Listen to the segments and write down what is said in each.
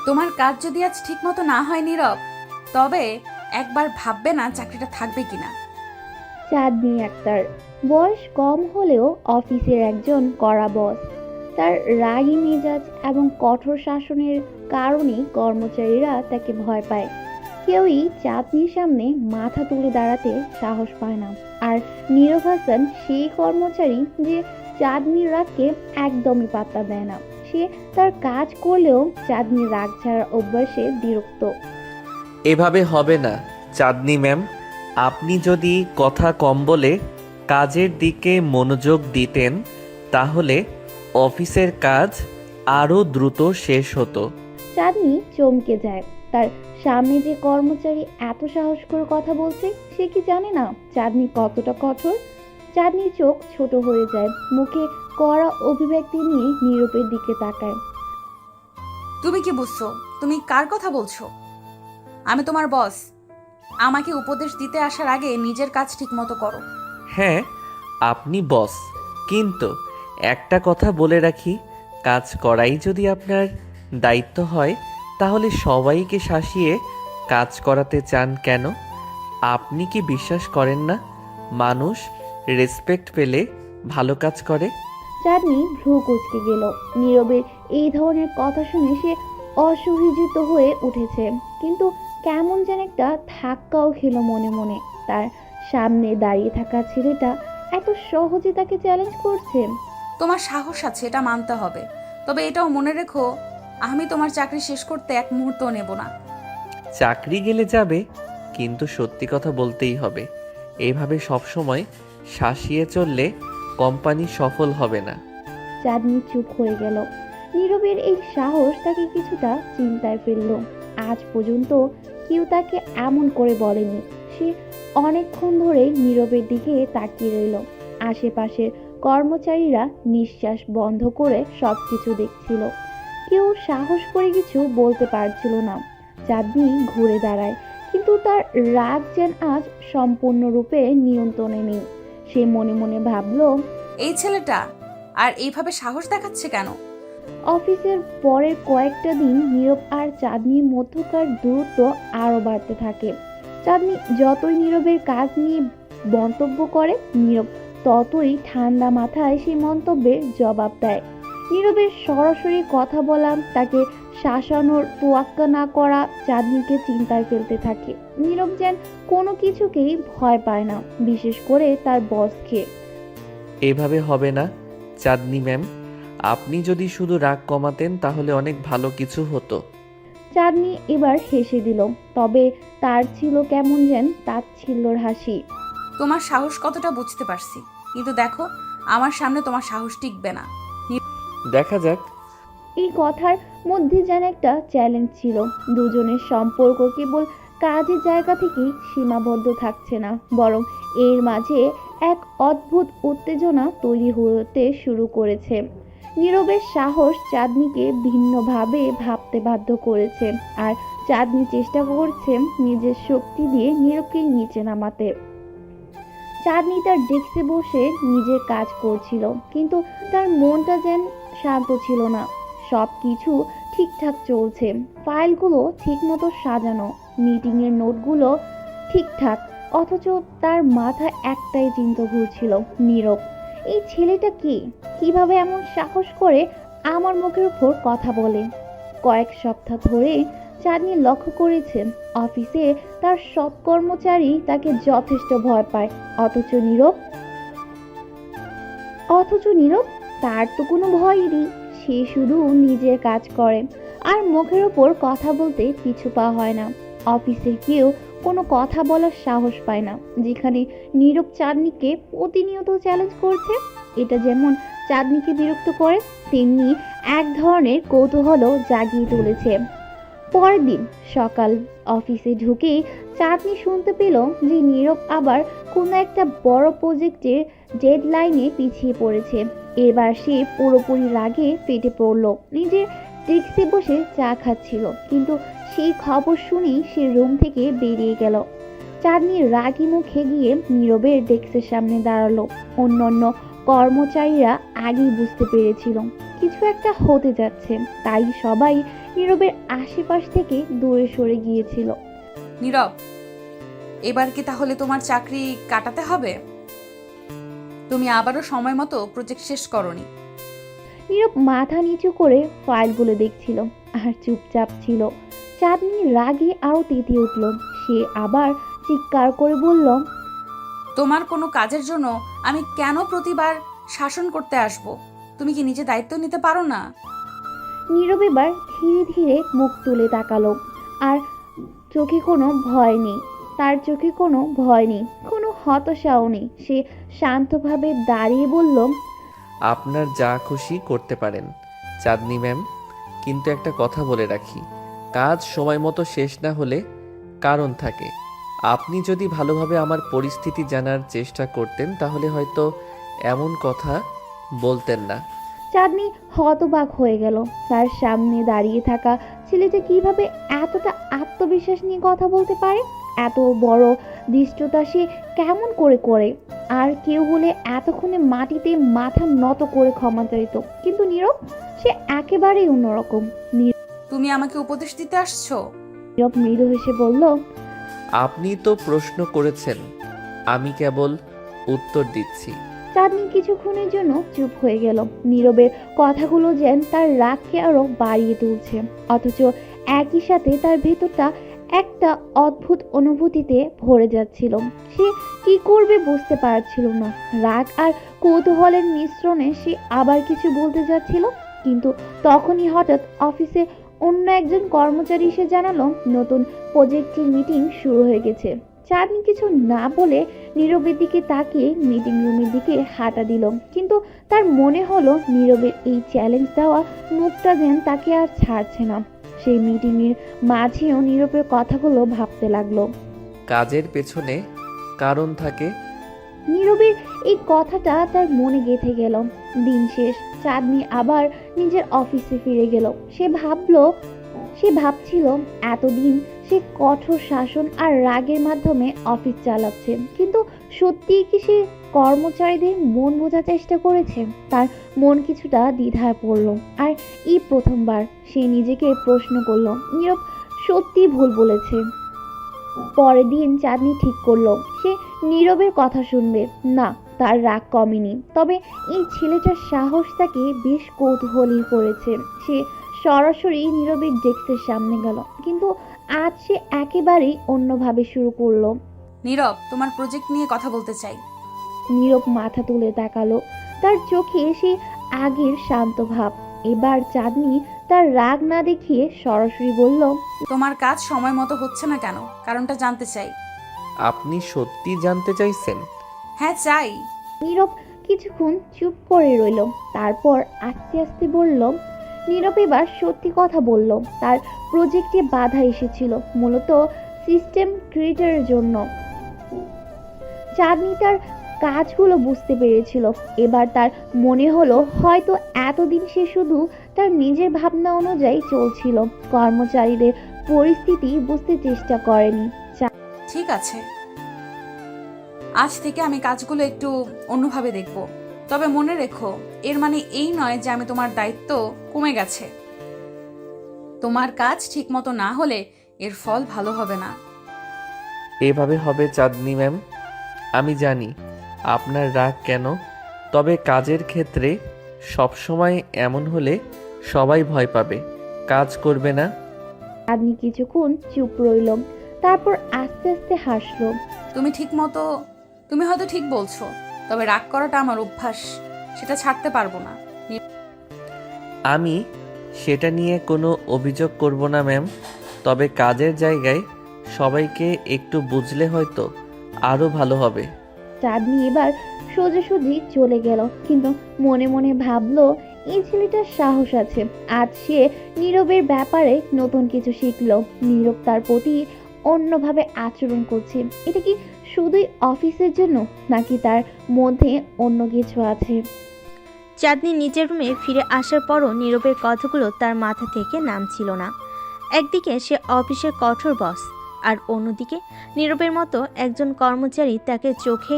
তোমার কাজ যদি আজ ঠিক মতো না হয় নীরব, তবে একবার ভাববে না চাকরিটা থাকবে কিনা। চাঁদনি আক্তার বয়স কম হলেও অফিসের একজন কড়া বস। তার রাগী মেজাজ এবং কঠোর শাসনের কারণেই কর্মচারীরা তাকে ভয় পায়। কেউই চাঁদনির সামনে মাথা তুলে দাঁড়াতে সাহস পায় না। আর নীরব হাসান সেই কর্মচারী যে চাঁদনির রাগকে একদমই পাত্তা দেয় না। সে তার কাজ করলেও চাঁদনির রাগ ছাড়ার অভ্যাসে বিরক্ত। এভাবে হবে না চাঁদনি ম্যাম। আপনি যদি কথা কম বলে কাজের দিকে মনোযোগ দিতেন তাহলে অফিসের কাজ আরও দ্রুত শেষ হতো। চাঁদনি চমকে যায়। তার সামনে যে কর্মচারী এত সাহস করে কথা বলছে, সে কি জানে না চাঁদনি কতটা কঠোর? চাঁদনির চোখ ছোট হয়ে যায়, মুখে কড়া অভিব্যক্তি নিয়ে নীরবের দিকে তাকায়। তুমি কি বুঝছো? তুমি কার কথা বলছো? আমি তোমার বস। আমাকে উপদেশ দিতে আসার আগে নিজের কাজ ঠিক মতো করো। হ্যাঁ, আপনি বস, কিন্তু একটা কথা বলে রাখি, কাজ করাই যদি আপনার দায়িত্ব হয় তাহলে সবাইকে শাসিয়ে কাজ করাতে চান কেন? আপনি কি বিশ্বাস করেন না মানুষ রেসপেক্ট পেলে ভালো কাজ করে? চাঁদনি ভ্রু কুঁচকে গেল। নীরবের এই ধরনের কথা শুনে সে অসহ্যিত হয়ে উঠেছে, কিন্তু কেমন যেন একটা ধাক্কাও খেলো মনে মনে। তার সামনে দাঁড়িয়ে থাকা ছেলেটা এত সহজে তাকে চ্যালেঞ্জ করছে। তোমার সাহস আছে, এটা মানতে হবে। তবে এটাও মনে রেখো, আমি তোমার চাকরি শেষ করতে এক মুহূর্তও নেব না। চাকরি গেলে যাবে, কিন্তু সত্যি কথা বলতেই হবে। এইভাবে সবসময় শাসিয়ে চললে কোম্পানি সফল হবে না। চাঁদনি চুপ হয়ে গেল। নীরবের এই সাহস তাকে কিছুটা চিন্তায় ফেললো। আজ পর্যন্ত কেউ তাকে এমন করে বলেনি। সে অনেকক্ষণ ধরে নীরবের দিকে তাকিয়ে রইল। আশেপাশের কর্মচারীরা নিঃশ্বাস বন্ধ করে সবকিছু দেখছিল। কেউ সাহস করে কিছু বলতে পারছিল না। চাঁদনি ঘুরে দাঁড়ায়, কিন্তু তার রাগ যেন আজ সম্পূর্ণরূপে নিয়ন্ত্রণে নেই। সে মনে মনে ভাবল, এই ছেলেটা আর এইভাবে সাহস দেখাচ্ছে কেন? অফিসের পরের কয়েকটা দিন নীরব আর চাঁদনির মধ্যকার দূরত্ব আরো বাড়তে থাকে। চাঁদনি যতই নীরবের কাজ নিয়ে মন্তব্য করে, নীরব ততই ঠান্ডা মাথায় সেই মন্তব্যের জবাব দেয়। নীরবের সরাসরি কথা বলা, তাকে শাসানোর তোয়াক্কা না করা চাঁদনিকে চিন্তায় ফেলতে থাকে। নীরব যেন কোনো কিছুকেই ভয় পায় না, বিশেষ করে তার বসকে। এভাবে হবে না চাঁদনি ম্যাম। আপনি যদি শুধু রাগ কমাতেন তাহলে অনেক ভালো কিছু হতো। চাঁদনি এবার হেসে দিল, তবে তার ছিল কেমন যেন তাচ্ছিল্যর হাসি। তোমার সাহস কতটা বুঝতে পারছি, কিন্তু দেখো, আমার সামনে তোমার সাহস টিকবে না। দেখা যাক। এই কথার মধ্যে যেন একটা চ্যালেঞ্জ ছিল। দুজনের সম্পর্ক কেবল কাজের জায়গা থেকেই সীমাবদ্ধ থাকছে না, বরং এর মাঝে এক অদ্ভুত উত্তেজনা তৈরি হতে শুরু করেছে। নীরবের সাহস চাঁদনিকে ভিন্নভাবে ভাবতে বাধ্য করেছে, আর চাঁদনি চেষ্টা করছে নিজের শক্তি দিয়ে নীরবকে নিচে নামাতে। চাঁদনি তার ডেস্কে বসে নিজের কাজ করছিল, কিন্তু তার মনটা যেন শান্ত ছিল না। সব কিছু ঠিকঠাক চলছে, ফাইলগুলো ঠিকমতো সাজানো, মিটিংয়ের নোটগুলো ঠিকঠাক, অথচ তার মাথায় একটাই চিন্তা ঘুরছিল, নীরব। এই ছেলেটা কি? কিভাবে এমন সাহস করে আমার মুখের উপর কথা বলে? কয়েক সপ্তাহ ধরে চাঁদনি লক্ষ্য করেছেন অফিসে তার সব কর্মচারী তাকে যথেষ্ট ভয় পায়, অথচ নীরব অথচ নীরব, তার তো কোনো ভয়ই নেই। সে শুধু নিজের কাজ করে, আর মুখের ওপর কথা বলতে পিছু পা হয় না। অফিসের কেউ কোনো কথা বলার সাহস পায় না, যেখানে নীরব চাঁদনিকে প্রতিনিয়ত চ্যালেঞ্জ করছে। এটা যেমন চাঁদনিকে বিরক্ত করে, তেমনি এক ধরনের কৌতূহলও জাগিয়ে তুলেছে। পরের দিন সকাল, অফিসে ঢুকেই চাঁদনি শুনতে পেল যে নীরব আবার কোনো একটা বড় প্রজেক্টের ডেডলাইনে পিছিয়ে পড়েছে। এবার সে পুরোপুরি রাগে ফেটে পড়ল। নিজের ডেস্কে বসে চা খাচ্ছিল, কিন্তু সেই খবর শুনেই সে রুম থেকে বেরিয়ে গেল। চাঁদনি রাগী মুখে গিয়ে নীরবের ডেস্কের সামনে দাঁড়ালো। অন্যান্য কর্মচারীরা আগেই বুঝতে পেরেছিল কিছু একটা হতে যাচ্ছে, তাই সবাই নীরবের আশেপাশ থেকে দূরে সরে গিয়েছিল। নীরব, এবার কি তাহলে তোমার চাকরি কাটাতে হবে? তুমি আবারও সময় মতো প্রজেক্ট শেষ করনি। নীরব মাথা নিচু করে ফাইলগুলো দেখছিল আর চুপচাপ ছিল। চাঁদনি রাগে আরো তেতে উঠল। সে আবার চিৎকার করে বলল, তোমার কোনো কাজের জন্য আমি কেন প্রতিবার শাসন করতে আসব? তুমি কি নিজে দায়িত্ব নিতে পারো না? নীরব এবার ধীরে ধীরে মুখ তুলে তাকালো, আর চোখে কোনো ভয় নেই। তার চোখে কোনো ভয় নেই, কোনো হতাশাও নেই। সে শান্তভাবে দাঁড়িয়ে বলল, আপনার যা খুশি করতে পারেন চাঁদনি ম্যাম, কিন্তু একটা কথা বলে রাখি, কাজ সময় মতো শেষ না হলে কারণ থাকে। আপনি যদি ভালোভাবে আমার পরিস্থিতি জানার চেষ্টা করতেন তাহলে হয়তো এমন কথা বলতেন না। চাঁদনি হতবাক হয়ে গেল। তার সামনে দাঁড়িয়ে থাকা ছেলেটা কিভাবে এতটা আত্মবিশ্বাস নিয়ে কথা বলতে পারে? এত বড় দৃষ্টতা সে কেমন করে করে? আর কেউ হলে এতক্ষণে মাটিতে মাথা নত করে ক্ষমা চাইত, কিন্তু নীরব সে একেবারেই অন্যরকম। তুমি আমাকে উপদেশ দিতে আসছো? নীরব মৃদু হেসে বলল, আপনি তো প্রশ্ন করেছেন, আমি কেবল উত্তর দিচ্ছি। চাঁদনি কিছুক্ষণের জন্য চুপ হয়ে গেল। নীরবের কথাগুলো যেন তার রাগকে আরো বাড়িয়ে তুলছে, অথচ একই সাথে তার ভেতরটা একটা অদ্ভুত অনুভূতিতে ভরে যাচ্ছিল। সে কি করবে বুঝতে পারছিল না। রাগ আর কৌতূহলের মিশ্রণে সে আবার কিছু বলতে যাচ্ছিল, কিন্তু তখনই হঠাৎ অফিসে অন্য একজন কর্মচারী এসে জানালো নতুন প্রজেক্টের মিটিং শুরু হয়ে গেছে। চাঁদনি কিছু না বলে নীরবের দিকে তাকিয়ে মিটিং রুমের দিকে হাঁটা দিল, কিন্তু তার মনে হলো নীরবের এই চ্যালেঞ্জ দেওয়া মুখটা যেন তাকে আর ছাড়ছে না। সেই মিটিংয়ের মাঝেও নীরবের কথাগুলো ভাবতে লাগলো। কাজের পেছনে কারণ থাকে। নীরবের এই কথাটা তার মনে গেঁথে গেল। দিন শেষ, চাঁদনি আবার নিজের অফিসে ফিরে গেল। সে ভাবছিল এতদিন সে কঠোর শাসন আর রাগের মাধ্যমে অফিস চালাচ্ছে, কিন্তু সত্যিই কি সে কর্মচারীদের মন বোঝার চেষ্টা করেছে? তার মন কিছুটা দ্বিধায় পড়ল, আর এই প্রথমবার সে নিজেকে প্রশ্ন করলো নীরব সত্যি ভুল বলেছে। পরের দিন চাঁদনি ঠিক করলো সে নীরবের কথা শুনবে না। তার রাগ কমেনি, তবে এই ছেলেটার সাহস তাকে বেশ কৌতূহলী করেছে। সে সরাসরি নীরবের ডেস্কের সামনে গেল, কিন্তু আজ সে একেবারেই অন্যভাবে শুরু করলো। নীরব, তোমার প্রজেক্ট নিয়ে কথা বলতে চাই। নীরব মাথা তুলে তাকালো। তার চোখে সে আগের শান্ত ভাব। এবার চাঁদনি তার রাগ না দেখিয়ে সরাসরি বলল, তোমার কাজ সময় মতো হচ্ছে না কেন? কারণটা জানতে চাই। আপনি সত্যি জানতে চাইছেন? হ্যাঁ, চাই। নীরব কিছুক্ষণ চুপ করে রইল, তারপর আস্তে আস্তে বলল। নীরব এবার সত্যি কথা বলল। তার প্রজেক্টে বাধা এসেছিল মূলত সিস্টেম ক্রিয়েটরের জন্য। চাঁদনি তার কাজগুলো বুঝতে পেরেছিল। এবার তার মনে হলো হয়তো এতদিন সে শুধু তার নিজের ভাবনা অনুযায়ী চলছিল, কর্মচারীদের পরিস্থিতি বুঝতে চেষ্টা করেনি। ঠিক আছে, আজ থেকে আমি কাজগুলো একটু অন্যভাবে দেখব। তবে মনে রেখো, এর মানে এই নয় যে আমি তোমার দায়িত্ব কমে গেছে। তোমার কাজ ঠিকমতো না হলে এর ফল ভালো হবে না। এভাবে হবে চাঁদনি ম্যাম। আমি জানি আপনার রাগ কেন, তবে কাজের ক্ষেত্রে সবসময় এমন হলে সবাই ভয় পাবে, কাজ করবে না। চাঁদনি কিছুক্ষণ চুপ রইল, তারপর আস্তে আস্তে হাসলো। তুমি হয়তো ঠিক বলছো, তবে রাগ করাটা আমার অভ্যাস, সেটা ছাড়তে পারবো না। আমি সেটা নিয়ে কোনো অভিযোগ করব না ম্যাম, তবে কাজের জায়গায় সবাইকে একটু বুঝলে হয়তো আরও ভালো হবে। চাঁদনি এবার সোজাসুজি চলে গেল, কিন্তু মনে মনে ভাবলো এই ছেলেটার সাহস আছে। আজ সে নীরবের ব্যাপারে নতুন কিছু শিখলো। নীরব তার প্রতি অন্যভাবে আচরণ করছে। এটা কি শুধুই অফিসের জন্য, নাকি তার মধ্যে অন্য কিছু আছে? চাঁদনি নিজের রুমে ফিরে আসার পরও নীরবের কথাগুলো তার মাথা থেকে নামছিল না। একদিকে সে অফিসের কঠোর বস, আর অন্যদিকে নীরবের মতো একজন কর্মচারী তাকে চোখে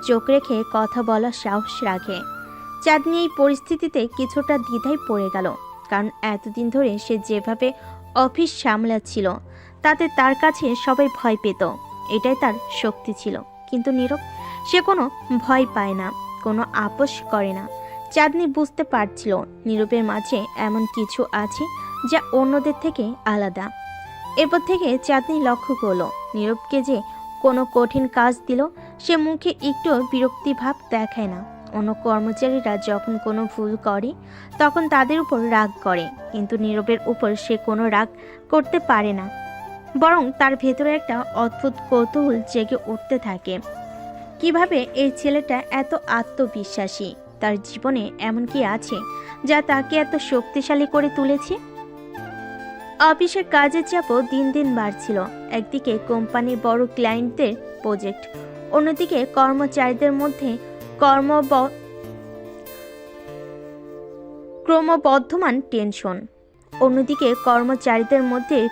চোখ রেখে কথা বলার সাহস রাখে। চাঁদনি এই পরিস্থিতিতে কিছুটা দ্বিধায় পড়ে গেল, কারণ এতদিন ধরে সে যেভাবে অফিস সামলাচ্ছিল তাতে তার কাছে সবাই ভয় পেত, এটাই তার শক্তি ছিল। কিন্তু নীরব, সে কোনো ভয় পায় না, কোনো আপোষ করে না। চাঁদনি বুঝতে পারছিল নীরবের মাঝে এমন কিছু আছে যা অন্যদের থেকে আলাদা। এরপর থেকে চাঁদনি লক্ষ্য করলো নীরবকে যে কোনো কঠিন কাজ দিল সে মুখে একটু বিরক্তিভাব দেখায় না। অন্য কর্মচারীরা যখন কোনো ভুল করে তখন তাদের উপর রাগ করে, কিন্তু নীরবের উপর সে কোনো রাগ করতে পারে না, বরং তার ভেতরে একটা অদ্ভুত কৌতূহল জেগে উঠতে থাকে। কিভাবে এই ছেলেটা এত আত্মবিশ্বাসী? তার জীবনে এমন কি আছে যা তাকে এত শক্তিশালী করে তুলেছে? অফিসের কাজের চাপও দিন দিন বাড়ছিল। একদিকে কোম্পানির বড় ক্লায়েন্টদের প্রজেক্ট, অন্যদিকে কর্মচারীদের মধ্যে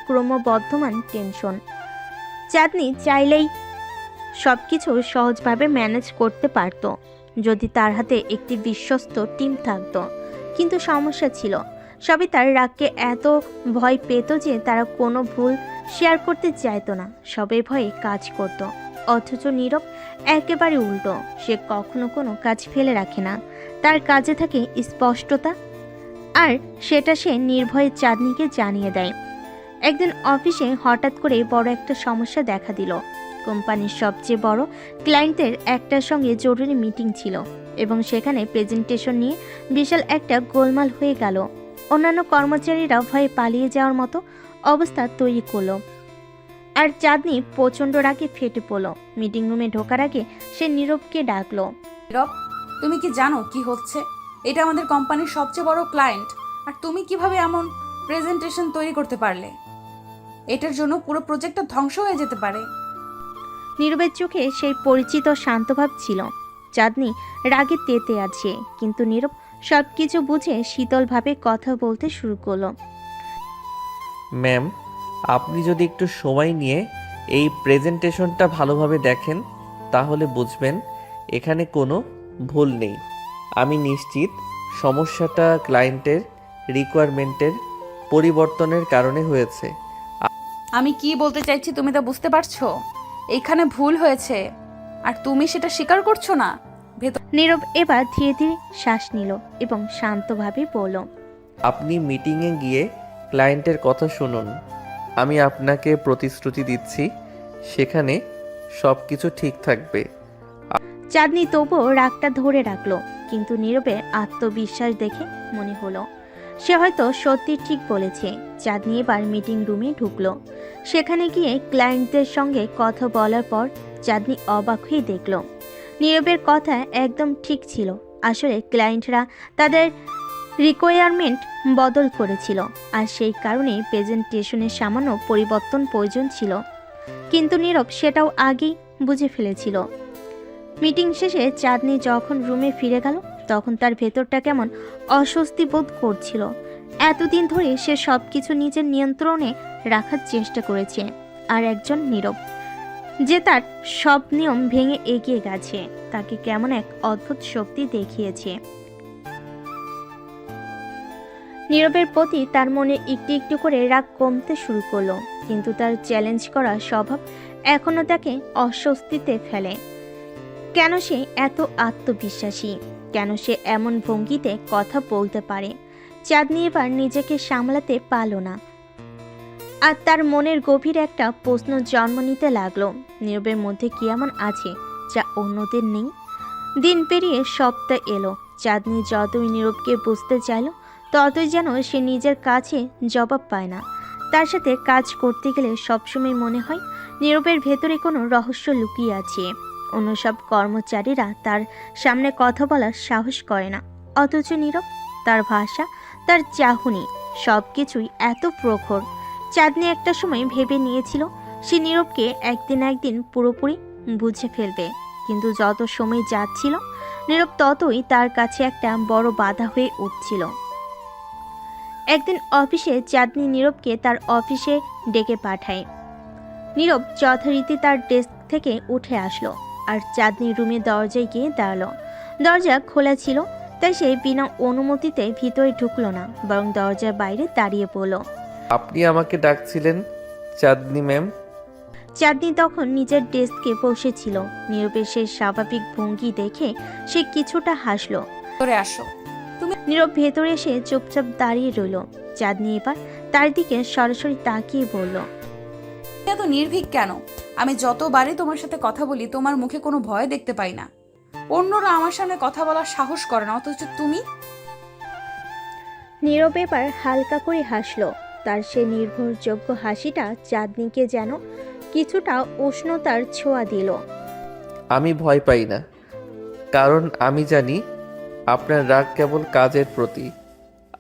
ক্রমবর্ধমান টেনশন। চাঁদনি চাইলেই সবকিছু সহজভাবে ম্যানেজ করতে পারত যদি তার হাতে একটি বিশ্বস্ত টিম থাকতো, কিন্তু সমস্যা ছিল সবই তার রাগকে এত ভয় পেত যে তারা কোনো ভুল শেয়ার করতে চাইতো না, সবাই ভয়ে কাজ করত। অথচ নীরব একেবারে উল্টো, সে কখনো কোনো কাজ ফেলে রাখে না, তার কাজে থাকে স্পষ্টতা, আর সেটা সে নির্ভয়ে চাঁদনিকে জানিয়ে দেয়। একদিন অফিসে হঠাৎ করে বড় একটা সমস্যা দেখা দিল। কোম্পানির সবচেয়ে বড় ক্লায়েন্টের একটার সঙ্গে জরুরি মিটিং ছিল এবং সেখানে প্রেজেন্টেশন নিয়ে বিশাল একটা গোলমাল হয়ে গেল। অন্যান্য কর্মচারীরা ভয়ে পালিয়ে যাওয়ার মতো অবস্থা তৈরি করলো, আর চাঁদনি প্রচণ্ড রাগে ফেটে পড়ল। মিটিং রুমে ঢোকার আগে সে নীরবকে ডাকলো। নীরব, তুমি কি জানো কি হচ্ছে? এটা আমাদের কোম্পানির সবচেয়ে বড় ক্লায়েন্ট, আর তুমি কিভাবে এমন প্রেজেন্টেশন তৈরি করতে পারলে? এটার জন্য পুরো প্রজেক্টটা ধ্বংস হয়ে যেতে পারে। নীরবের চোখে সেই পরিচিত শান্তভাব ছিল। চাঁদনি রাগে তেতে আছে, কিন্তু নীরব সবকিছু বুঝে শীতলভাবে কথা বলতে শুরু করলো। ম্যাম, আপনি যদি একটু সময় নিয়ে এই প্রেজেন্টেশনটা ভালোভাবে দেখেন তাহলে বুঝবেন এখানে কোনো ভুল নেই। আমি নিশ্চিত সমস্যাটা ক্লায়েন্টের রিকোয়ারমেন্টের পরিবর্তনের কারণে হয়েছে। আমি কি বলতে চাইছি তুমি তা বুঝতে পারছো? এখানে ভুল হয়েছে আর তুমি সেটা স্বীকার করছো না। নীরব এবার ধীরে ধীরে শ্বাস নিল এবং শান্তভাবে বলল, আপনি মিটিংয়ে গিয়ে ক্লায়েন্টের কথা শুনুন। আমি আপনাকে প্রতিশ্রুতি দিচ্ছি সেখানে সব কিছু ঠিক থাকবে। চাঁদনি তবুও রাগটা ধরে রাখলো, কিন্তু নীরবের আত্মবিশ্বাস দেখে মনে হলো সে হয়তো সত্যি ঠিক বলেছে। চাঁদনি এবার মিটিং রুমে ঢুকলো। সেখানে গিয়ে ক্লায়েন্টদের সঙ্গে কথা বলার পর চাঁদনি অবাক হয়ে দেখল নীরবের কথা একদম ঠিক ছিল। আসলে ক্লায়েন্টরা তাদের রিকোয়ারমেন্ট বদল করেছিল, আর সেই কারণে প্রেজেন্টেশনের সামান্য পরিবর্তন প্রয়োজন ছিল, কিন্তু নীরব সেটাও আগেই বুঝে ফেলেছিল। মিটিং শেষে চাঁদনি যখন রুমে ফিরে গেল তখন তার ভেতরটা কেমন অস্বস্তি বোধ করছিল। এতদিন ধরে সে সব কিছু নিজের নিয়ন্ত্রণে রাখার চেষ্টা করেছে, আর একজন নীরব যে তার সব নিয়ম ভেঙে এগিয়ে গেছে তাকে কেমন এক অদ্ভুত শক্তি দেখিয়েছে। নীরবের প্রতি তার মনে একটু একটু করে রাগ কমতে শুরু করলো, কিন্তু তার চ্যালেঞ্জ করা স্বভাব এখনো তাকে অস্বস্তিতে ফেলে। কেন সে এত আত্মবিশ্বাসী? কেন সে এমন ভঙ্গিতে কথা বলতে পারে? চাঁদনি এবার নিজেকে সামলাতে পারল না, আর তার মনের গভীর একটা প্রশ্ন জন্ম নিতে লাগলো, নীরবের মধ্যে কি এমন আছে যা অন্যদের নেই? দিন পেরিয়ে সপ্তাহ এলো। চাঁদনি যতই নীরবকে বুঝতে চাইল ততই যেন সে নিজের কাছে জবাব পায় না। তার সাথে কাজ করতে গেলে সবসময় মনে হয় নীরবের ভেতরে কোনো রহস্য লুকিয়ে আছে। অন্য সব কর্মচারীরা তার সামনে কথা বলার সাহস করে না, অথচ নীরব, তার ভাষা, তার চাহনি সব কিছুই এত প্রখর। চাঁদনি একটা সময় ভেবে নিয়েছিল সে নীরবকে একদিন পুরোপুরি বুঝে ফেলবে, কিন্তু যত সময় যাচ্ছিল নীরব ততই তার কাছে একটা বড় বাধা হয়ে উঠছিল। একদিন অফিসে চাঁদনি নীরবকে তার অফিসে ডেকে পাঠায়। নীরব যথারীতি তার ডেস্ক থেকে উঠে আসলো আর চাঁদনি রুমের দরজায় গিয়ে দাঁড়ালো। দরজা খোলা ছিল, তাই সে বিনা অনুমতিতে ভিতরে ঢুকলো না, বরং দরজার বাইরে দাঁড়িয়ে পড়ল। আপনি আমাকে ডাকছিলেন চাঁদনি ম্যাম? চাঁদনি তখন নিজের ডেস্কে বসেছিল। নীরবের সেই স্বাভাবিক ভঙ্গি দেখে সে কিছুটা হাসলো। করে আসো। নীরব ভেতরে এসে চুপচাপ দাঁড়িয়ে রইল। চাঁদনি এবার তার দিকে সরাসরি তাকিয়ে বলল, তুমি এত নির্ভীক কেন? আমি যতবারই তোমার সাথে কথা বলি তোমার মুখে কোনো ভয় দেখতে পাই না। অন্যরা আমার সামনে কথা বলার সাহস করে না, অথচ তুমি। নীরব এবার হালকা করে হাসলো। তার সে নির্ভরযোগ্য হাসিটা চাঁদনিকে যেন কিছুটা উষ্ণতার ছোঁয়া দিল। আমি ভয় পাই না, কারণ আমি জানি আপনার রাগ কেবল কাজের প্রতি।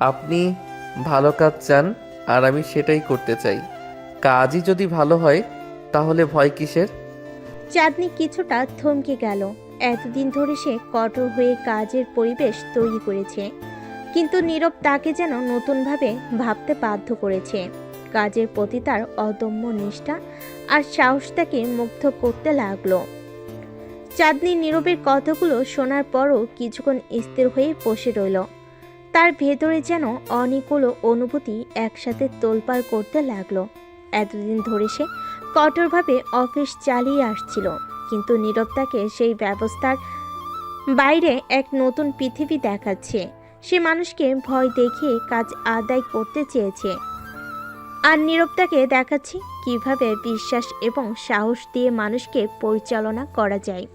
আপনি ভালো কাজ চান আর আমি সেটাই করতে চাই। কাজই যদি ভালো হয় তাহলে ভয় কিসের? চাঁদনি কিছুটা থমকে গেল। এতদিন ধরে সে কঠোর হয়ে কাজের পরিবেশ তৈরি করেছে, কিন্তু নীরব তাকে যেন নতুনভাবে ভাবতে বাধ্য করেছে। কাজের প্রতি তার অদম্য নিষ্ঠা আর সাহস তাকে মুগ্ধ করতে লাগলো। চাঁদনি নীরবের কথাগুলো শোনার পরও কিছুক্ষণ স্থির হয়ে বসে রইল। তার ভেতরে যেন অনেকগুলো অনুভূতি একসাথে তোলপাড় করতে লাগলো। এতদিন ধরে সে কঠোরভাবে অফিস চালিয়ে আসছিল, কিন্তু নীরব তাকে সেই ব্যবস্থার বাইরে এক নতুন পৃথিবী দেখাচ্ছে। সে মানুষকে ভয় দেখিয়ে কাজ আদায় করতে চেয়েছে, আর নীরব তাকে দেখাচ্ছে কিভাবে বিশ্বাস এবং সাহস দিয়ে মানুষকে পরিচালনা করা যায়।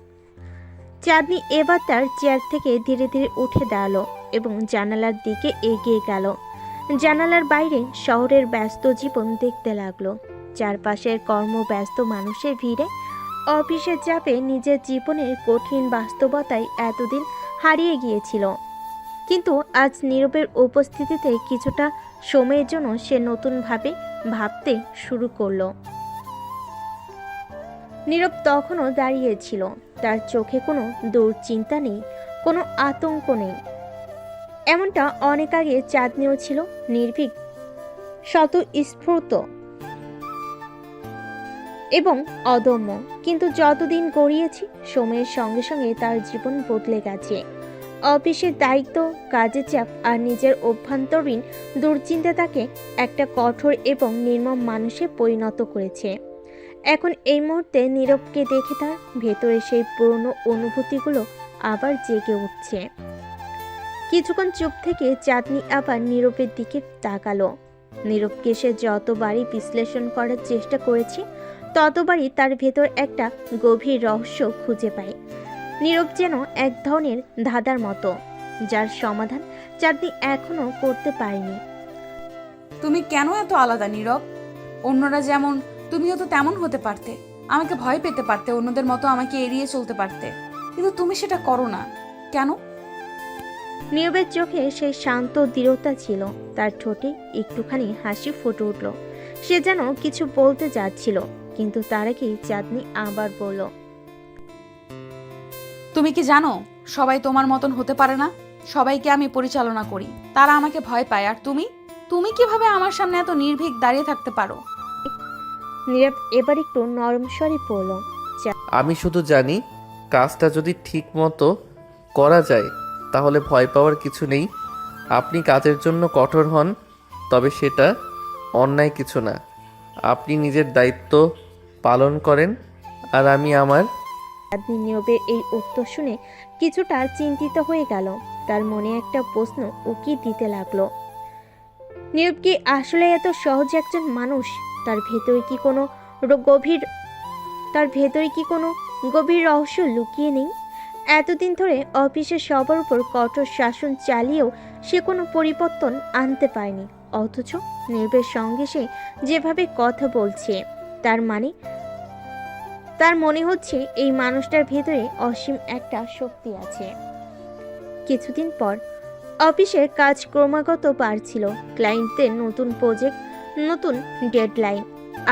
চাঁদনি এবার তার চেয়ার থেকে ধীরে ধীরে উঠে দাঁড়ালো এবং জানালার দিকে এগিয়ে গেল। জানালার বাইরে শহরের ব্যস্ত জীবন দেখতে লাগলো। চারপাশের কর্মব্যস্ত মানুষের ভিড়ে অফিসের চাপে নিজের জীবনের কঠিন বাস্তবতায় এতদিন হারিয়ে গিয়েছিল, কিন্তু আজ নীরবের উপস্থিতিতে কিছুটা সময়ের জন্য সে নতুনভাবে ভাবতে শুরু করলো। নীরব তখনও দাঁড়িয়েছিল। তার চোখে কোনো দুশ্চিন্তা নেই, কোনো আতঙ্ক নেই। এমনটা অনেক আগে চাঁদনিও ছিল, নির্ভীক, স্বতঃস্ফূর্ত এবং অদম্য। কিন্তু যতদিন গড়িয়েছে সময়ের সঙ্গে সঙ্গে তার জীবন বদলে গেছে। অফিসের দায়িত্ব, কাজের চাপ আর নিজের অভ্যন্তরীণ দুশ্চিন্তা তাকে একটা কঠোর এবং নির্মম মানুষে পরিণত করেছে। এখন এই মুহূর্তে নীরবকে দেখে তার ভেতরে সেই পুরনো অনুভূতিগুলো আবার জেগে উঠছে। কিছুক্ষণ চুপ থেকে চাঁদনি আবার নীরবের দিকে তাকালো। নীরবকে সে যতবারই বিশ্লেষণ করার চেষ্টা করেছে ততবারই তার ভেতর একটা গভীর রহস্য খুঁজে পায়। নীরব যেন এক ধরনের ধাঁধার মতো, যার সমাধান চাঁদনি এখনো করতে পারেনি। তুমি কেন এত আলাদা নীরব? অন্যরা যেমন তুমিও তো তেমন হতে পারতে। আমাকে ভয় পেতে পারতে, অন্যদের মতো আমাকে এড়িয়ে চলতে পারতে, কিন্তু তুমি সেটা করো না কেন? নীরবের চোখে সেই শান্ত দৃঢ়তা ছিল। তার ঠোঁটে একটুখানি হাসি ফুটে উঠল। সে যেন কিছু বলতে যাচ্ছিল, কিন্তু তার আগেই চাঁদনি আবার বলল, তুমি কি জানো সবাই তোমার মতন হতে পারে না? সবাইকে আমি পরিচালনা করি, তারা আমাকে ভয় পায়, আর তুমি কিভাবে আমার সামনে এত নির্ভীক দাঁড়িয়ে থাকতে পারো? নীরব এবার একটু নরম স্বরে পড়ল, আমি শুধু জানি কাজটা যদি ঠিক মতো করা যায় তাহলে ভয় পাওয়ার কিছু নেই। আপনি কাজের জন্য কঠোর হন, তবে সেটা অন্যায় কিছু না। আপনি নিজের দায়িত্ব পালন করেন আর আমি আমার। চাঁদনি নীরবের এই উত্তর শুনে কিছুটা চিন্তিত হয়ে গেল। তার মনে একটা প্রশ্ন উকি দিতে লাগলো। নীরব কি আসলে এত সহজ একজন মানুষ? তার ভেতরে কি কোনো গভীর রহস্য লুকিয়ে নেই? এতদিন ধরে অফিসের সবার উপর কঠোর শাসন চালিয়েও সে কোনো পরিবর্তন আনতে পারেনি, অথচ নীরবের সঙ্গে সে যেভাবে কথা বলছে তার মনে হচ্ছে এই মানুষটার ভেতরে অসীম একটা শক্তি আছে। কিছুদিন পর অফিসের কাজ ক্রমাগত বাড়ছিল। ক্লায়েন্টদের নতুন প্রজেক্ট, নতুন ডেডলাইন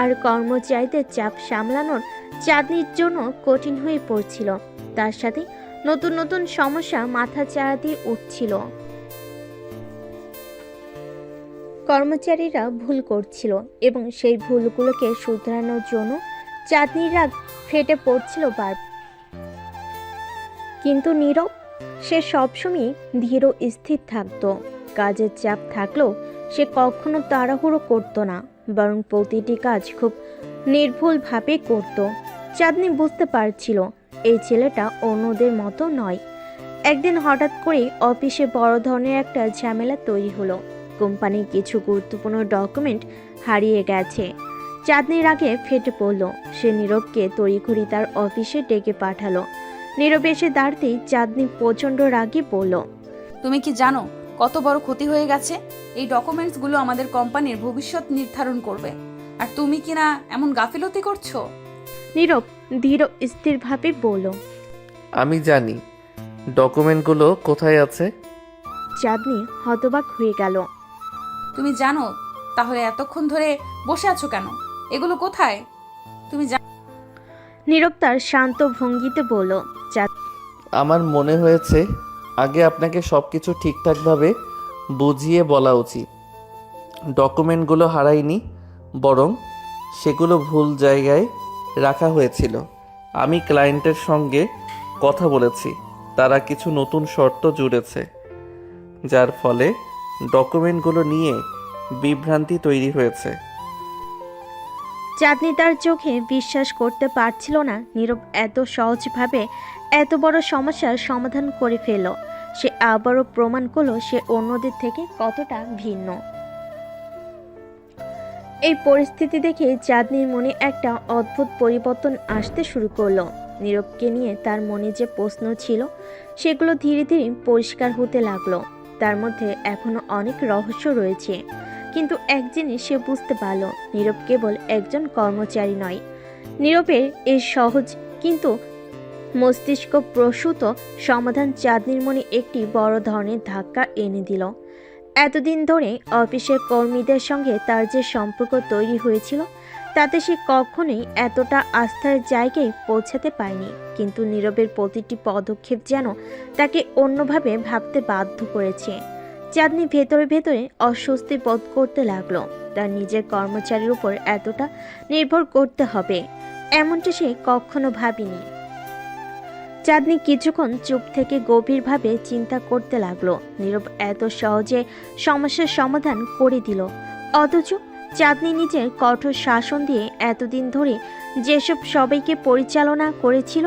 আর কর্মচারীদের চাপ সামলানোর চাঁদনির জন্য কঠিন হয়ে পড়ছিল। তার সাথে নতুন নতুন সমস্যা মাথা চাড়া দিয়ে উঠছিল। কর্মচারীরা ভুল করছিল এবং সেই ভুলগুলোকে শুধরানোর জন্য চাঁদনির রাগ ফেটে পড়ছিল বার। কিন্তু নীরব সে সবসময় ধীর ও স্থির থাকতো। কাজের চাপ থাকলেও সে কখনো তাড়াহুড়ো করতো না, বরং প্রতিটি কাজ খুব নির্ভুলভাবে করত। চাঁদনি বুঝতে পারছিল এই ছেলেটা অন্যদের মতো নয়। একদিন হঠাৎ করে অফিসে বড় ধরনের একটা ঝামেলা তৈরি হলো। কোম্পানির কিছু গুরুত্বপূর্ণ ডকুমেন্ট হারিয়ে গেছে। চাঁদনির আগে ফেটে পড়ল। সে নীরবকে তড়িঘড়ি তার অফিসে ডেকে পাঠালো। নীরব এসে দাঁড়াতেই চাঁদনি প্রচণ্ড রাগে বলল, তুমি কি জানো কত বড় ক্ষতি হয়ে গেছে? এই ডকুমেন্টসগুলো আমাদের কোম্পানির ভবিষ্যৎ নির্ধারণ করবে, আর তুমি কি না এমন গাফিলতি করছো? নীরব ধীর স্থিরভাবে বলল। আমি জানি ডকুমেন্টগুলো কোথায় আছে। চাঁদনি হতবাক হয়ে গেল। তুমি জানো? তাহলে এতক্ষণ ধরে বসে আছো কেন? এগুলো কোথায় তুমি নীরব তার শান্ত ভঙ্গিতে বলল, আমার মনে হয়েছে আগে আপনাকে সব কিছু ঠিকঠাকভাবে বুঝিয়ে বলা উচিত। ডকুমেন্টগুলো হারায়নি, বরং সেগুলো ভুল জায়গায় রাখা হয়েছিল। আমি ক্লায়েন্টের সঙ্গে কথা বলেছি, তারা কিছু নতুন শর্ত জুড়েছে, যার ফলে ডকুমেন্টগুলো নিয়ে বিভ্রান্তি তৈরি হয়েছে। চাঁদনি তার চোখে বিশ্বাস করতে পারছিল না নীরব এত সহজভাবে এত বড় সমস্যার সমাধান করে ফেলল। সে আবারও প্রমাণ করলো সে অন্যদের থেকে কতটা ভিন্ন। এই পরিস্থিতি দেখে চাঁদনির মনে একটা অদ্ভুত পরিবর্তন আসতে শুরু করলো। নীরবকে নিয়ে তার মনে যে প্রশ্ন ছিল সেগুলো ধীরে ধীরে পরিষ্কার হতে লাগলো। তার মধ্যে এখনো অনেক রহস্য রয়েছে, কিন্তু এক জিনিস সে বুঝতে পারল, নীরব কেবল একজন কর্মচারী নয়। নীরবের এই সহজ কিন্তু মস্তিষ্ক প্রসূত সমাধান চাঁদনির মনে একটি বড় ধরনের ধাক্কা এনে দিল। এতদিন ধরে অফিসের কর্মীদের সঙ্গে তার যে সম্পর্ক তৈরি হয়েছিল তাতে সে কখনোই এতটা আস্থার জায়গায় পৌঁছাতে পারেনি, কিন্তু নীরবের প্রতিটি পদক্ষেপ যেন তাকে অন্যভাবে ভাবতে বাধ্য করেছে। চাঁদনি ভেতরে ভেতরে অস্বস্তি বোধ করতে লাগলো। তার নিজের কর্মচারীর উপর এতটা নির্ভর করতে হবে এমনটা সে কখনো ভাবেনি। চাঁদনি কিছুক্ষণ চুপ থেকে গভীরভাবে চিন্তা করতে লাগলো। নীরব এত সহজে সমস্যার সমাধান করে দিল, অথচ চাঁদনি নিজের কঠোর শাসন দিয়ে এতদিন ধরে যেসব সবাইকে পরিচালনা করেছিল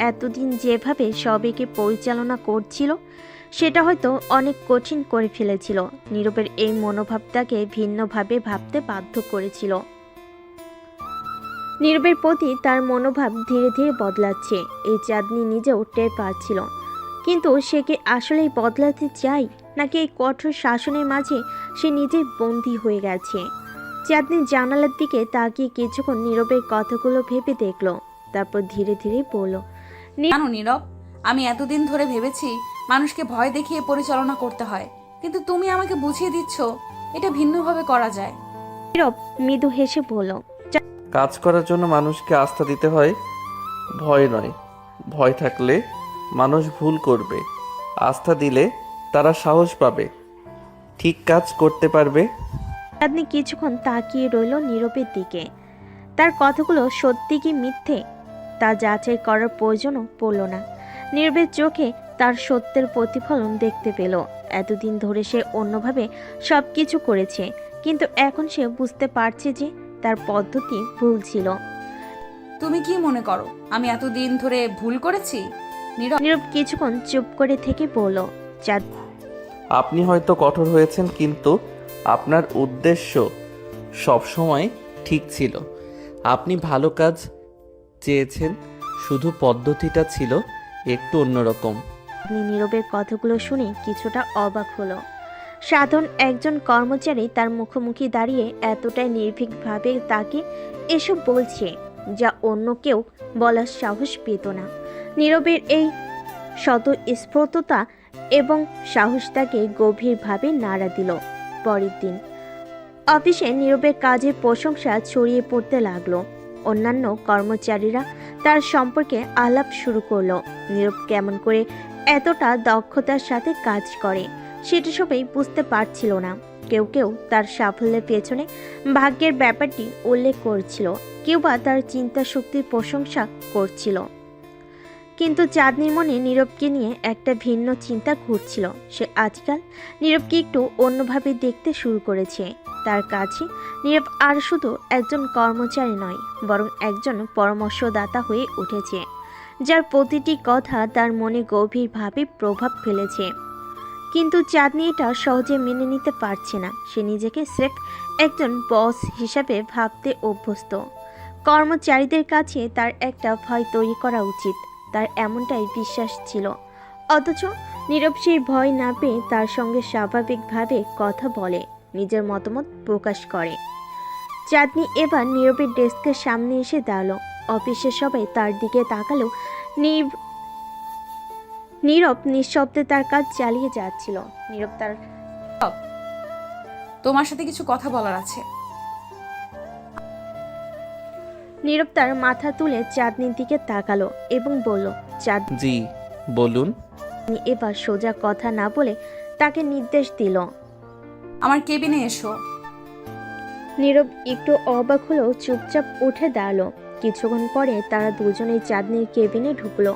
এতদিন যেভাবে সবাইকে পরিচালনা করছিল সেটা হয়তো অনেক কঠিন করে ফেলেছিল। নীরবের এই মনোভাব তাকে ভিন্নভাবে ভাবতে বাধ্য করেছিল। নীরবের প্রতি তার মনোভাব ধীরে ধীরে বদলাচ্ছে, এই চাঁদনি নিজেও টের পাচ্ছিল। কিন্তু সে কি আসলেই বদলাতে চায়, নাকি এই কঠোর শাসনের মাঝে সে নিজেই বন্দী হয়ে গেছে? চাঁদনি জানালার দিকে তাকিয়ে কিছুক্ষণ নীরবের কথাগুলো ভেবে দেখল, তারপর ধীরে ধীরে বলল, জানো নীরব, আমি এতদিন ধরে ভেবেছি মানুষকে ভয় দেখিয়ে পরিচালনা করতে হয়, কিন্তু তুমি আমাকে বুঝিয়ে দিচ্ছ এটা ভিন্নভাবে করা যায়। নীরব মৃদু হেসে বলল, কাজ করার জন্য মানুষকে আস্থা দিতে হয়, ভয় নয়। ভয় থাকলে মানুষ ভুল করবে, আস্থা দিলে তারা সাহস পাবে, ঠিক কাজ করতে পারবে। চাঁদনি কিছুক্ষণ তাকিয়ে রইল নীরবের দিকে। তার কথাগুলো সত্যি কি মিথ্যে তা যাচাই করার প্রয়োজনও পড়ল না। নীরবের চোখে তার সত্যের প্রতিফলন দেখতে পেল। এতদিন ধরে সে অন্যভাবে সব কিছু করেছে, কিন্তু এখন সে বুঝতে পারছে যে তার পদ্ধতি ভুল ছিল। তুমি কি মনে করো আমি এতদিন ধরে ভুল করেছি? নীরব কিছুক্ষণ চুপ করে থেকে বলল, চাঁদ, আপনি হয়তো কঠোর হয়েছেন, কিন্তু আপনার উদ্দেশ্য সবসময় ঠিক ছিল। আপনি ভালো কাজ চেয়েছেন, শুধু পদ্ধতিটা ছিল একটু অন্যরকম। নীরবের কথাগুলো শুনে কিছুটা অবাক হলো। সাধারণ একজন কর্মচারী তার মুখোমুখি দাঁড়িয়ে এতটাই নির্ভীকভাবে তাকে এসব বলছে, যা অন্য কেউ বলার সাহস পেত না। নীরবের এই স্বতঃস্ফূর্ততা এবং সাহস তাকে গভীরভাবে নাড়া দিল। পরের দিন অফিসে নীরবের কাজের প্রশংসা ছড়িয়ে পড়তে লাগলো। অন্যান্য কর্মচারীরা তার সম্পর্কে আলাপ শুরু করলো। নীরব কেমন করে এতটা দক্ষতার সাথে কাজ করে সেটা সবাই বুঝতে পারছিল না। কেউ কেউ তার সাফল্যের পেছনে ভাগ্যের ব্যাপারটি উল্লেখ করছিল, কেউ বা তার চিন্তা শক্তির প্রশংসা করছিল। কিন্তু চাঁদনির মনে নীরবকে নিয়ে একটা ভিন্ন চিন্তা ঘুরছিল। সে আজকাল নীরবকে একটু অন্যভাবে দেখতে শুরু করেছে। তার কাছে নীরব আর শুধু একজন কর্মচারী নয়, বরং একজন পরামর্শদাতা হয়ে উঠেছে, যার প্রতিটি কথা তার মনে গভীরভাবে প্রভাব ফেলেছে। কিন্তু চাঁদনি এটা সহজে মেনে নিতে পারছে না। সে নিজেকে স্রেফ একজন বস হিসাবে ভাবতে অভ্যস্ত। কর্মচারীদের কাছে তার একটা ভয় তৈরি করা উচিত, তার এমনটাই বিশ্বাস ছিল। অথচ নীরব সেই ভয় না পেয়ে তার সঙ্গে স্বাভাবিকভাবে কথা বলে, নিজের মতামত প্রকাশ করে। চাঁদনি এবার নীরবের ডেস্কের সামনে এসে দাঁড়ালো। অফিসের সবাই তার দিকে তাকালো। নীরব নিঃশব্দে তার কাজ চালিয়ে যাচ্ছিল। নীরব তার তোমার সাথে কিছু কথা বলার আছে। নীরব তার মাথা তুলে চাঁদনির দিকে তাকালো এবং বলল, চাঁদনি জি বলুন। এবার সোজা কথা না বলে তাকে নির্দেশ দিল। আমার কেবিনে এসো। নীরব একটু অবাক হলেও চুপচাপ উঠে দাঁড়ালো। কিছুক্ষণ পরে তারা দুজনেই চাঁদনির কেবিনে ঢুকলো।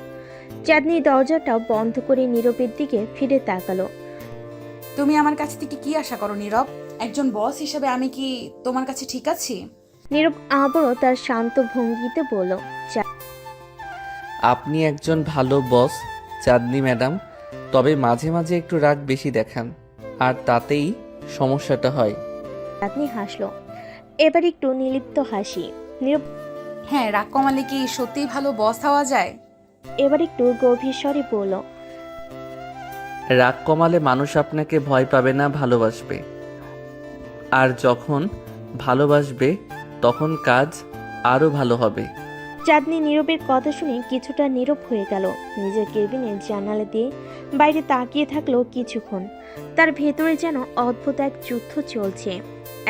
চাঁদনি দরজাটা বন্ধ করে নীরবের দিকে ফিরে তাকালো। তুমি আমার কাছ থেকে কি আশা করো নীরব? একজন বস হিসেবে আমি কি তোমার কাছে ঠিক আছি? নীরব আবারও তার শান্ত ভঙ্গিতে বলল, আপনি একজন ভালো বস চাঁদনি ম্যাডাম, তবে মাঝে মাঝে একটু রাগ বেশি দেখান, আর তাতেই সমস্যাটা হয়। চাঁদনি হাসলো, এবার একটু নির্লিপ্ত হাসি। নীরব হ্যাঁ, রাগ কমালে কি সত্যিই ভালো বস হওয়া যায়? এবার একটু গভীর স্বরে বলল, রাগ কমালে মানুষ আপনাকে ভয় পাবে না, ভালোবাসবে। আর যখন ভালোবাসবে তখন কাজ আরও ভালো হবে। চাঁদনি নীরবের কথা শুনে কিছুটা নীরব হয়ে গেল। নিজের কেবিনে জানালা দিয়ে বাইরে তাকিয়ে থাকলো কিছুক্ষণ। তার ভেতরে যেন অদ্ভুত এক যুদ্ধ চলছে।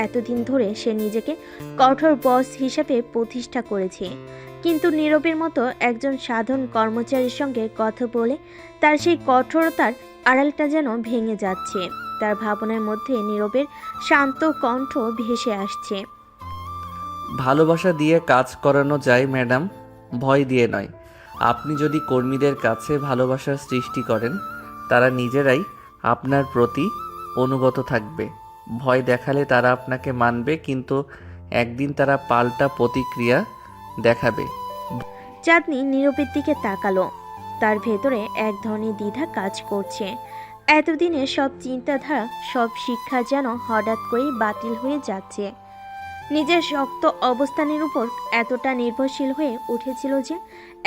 এতদিন ধরে সে নিজেকে কঠোর বস হিসেবে প্রতিষ্ঠা করেছে, কিন্তু নীরবের মতো একজন সাধারণ কর্মচারীর সঙ্গে কথা বলে তার সেই কঠোরতার আড়ালটা যেন ভেঙে যাচ্ছে। তার ভাবনার মধ্যে নীরবের শান্ত কণ্ঠ ভেসে আসছে। ভালোবাসা দিয়ে কাজ করানো যায় ম্যাডাম, ভয় দিয়ে নয়। আপনি যদি কর্মীদের কাছে ভালোবাসার সৃষ্টি করেন, তারা নিজেরাই আপনার প্রতি অনুগত থাকবে। ভয় দেখালে তারা আপনাকে মানবে, কিন্তু একদিন তারা পাল্টা প্রতিক্রিয়া দেখাবে। চাঁদনি নীরবের দিকে তাকালো। তার ভেতরে এক ধরনের দ্বিধা কাজ করছে। এতদিনে সব চিন্তাধারা, সব শিক্ষা যেন হঠাৎ করেই বাতিল হয়ে যাচ্ছে। নিজের শক্ত অবস্থানের উপর এতটা নির্ভরশীল হয়ে উঠেছিল যে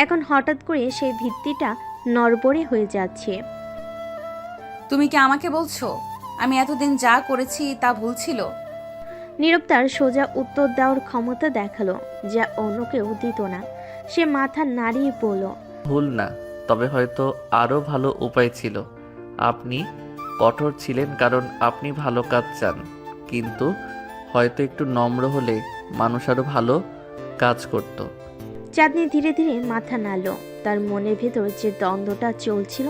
এখন হঠাৎ করে সেই ভিত্তিটা নড়বড়ে হয়ে যাচ্ছে। তুমি কি আমাকে বলছো আমি এতদিন যা করেছি তা ভুল ছিল? নীরব তার সোজা উত্তর দেওয়ার ক্ষমতা দেখালো, যা অন্য কেউ দিত না। সে মাথা নাড়িয়ে বলল, ভুল না, তবে হয়তো আরও ভালো উপায় ছিল। আপনি কঠোর ছিলেন কারণ আপনি ভালো কাজ চান, কিন্তু হয়তো একটু নম্র হলে মানুষ আরও ভালো কাজ করত। চাঁদনি ধীরে ধীরে মাথা নাড়ল। তার মনের ভেতর যে দ্বন্দ্বটা চলছিল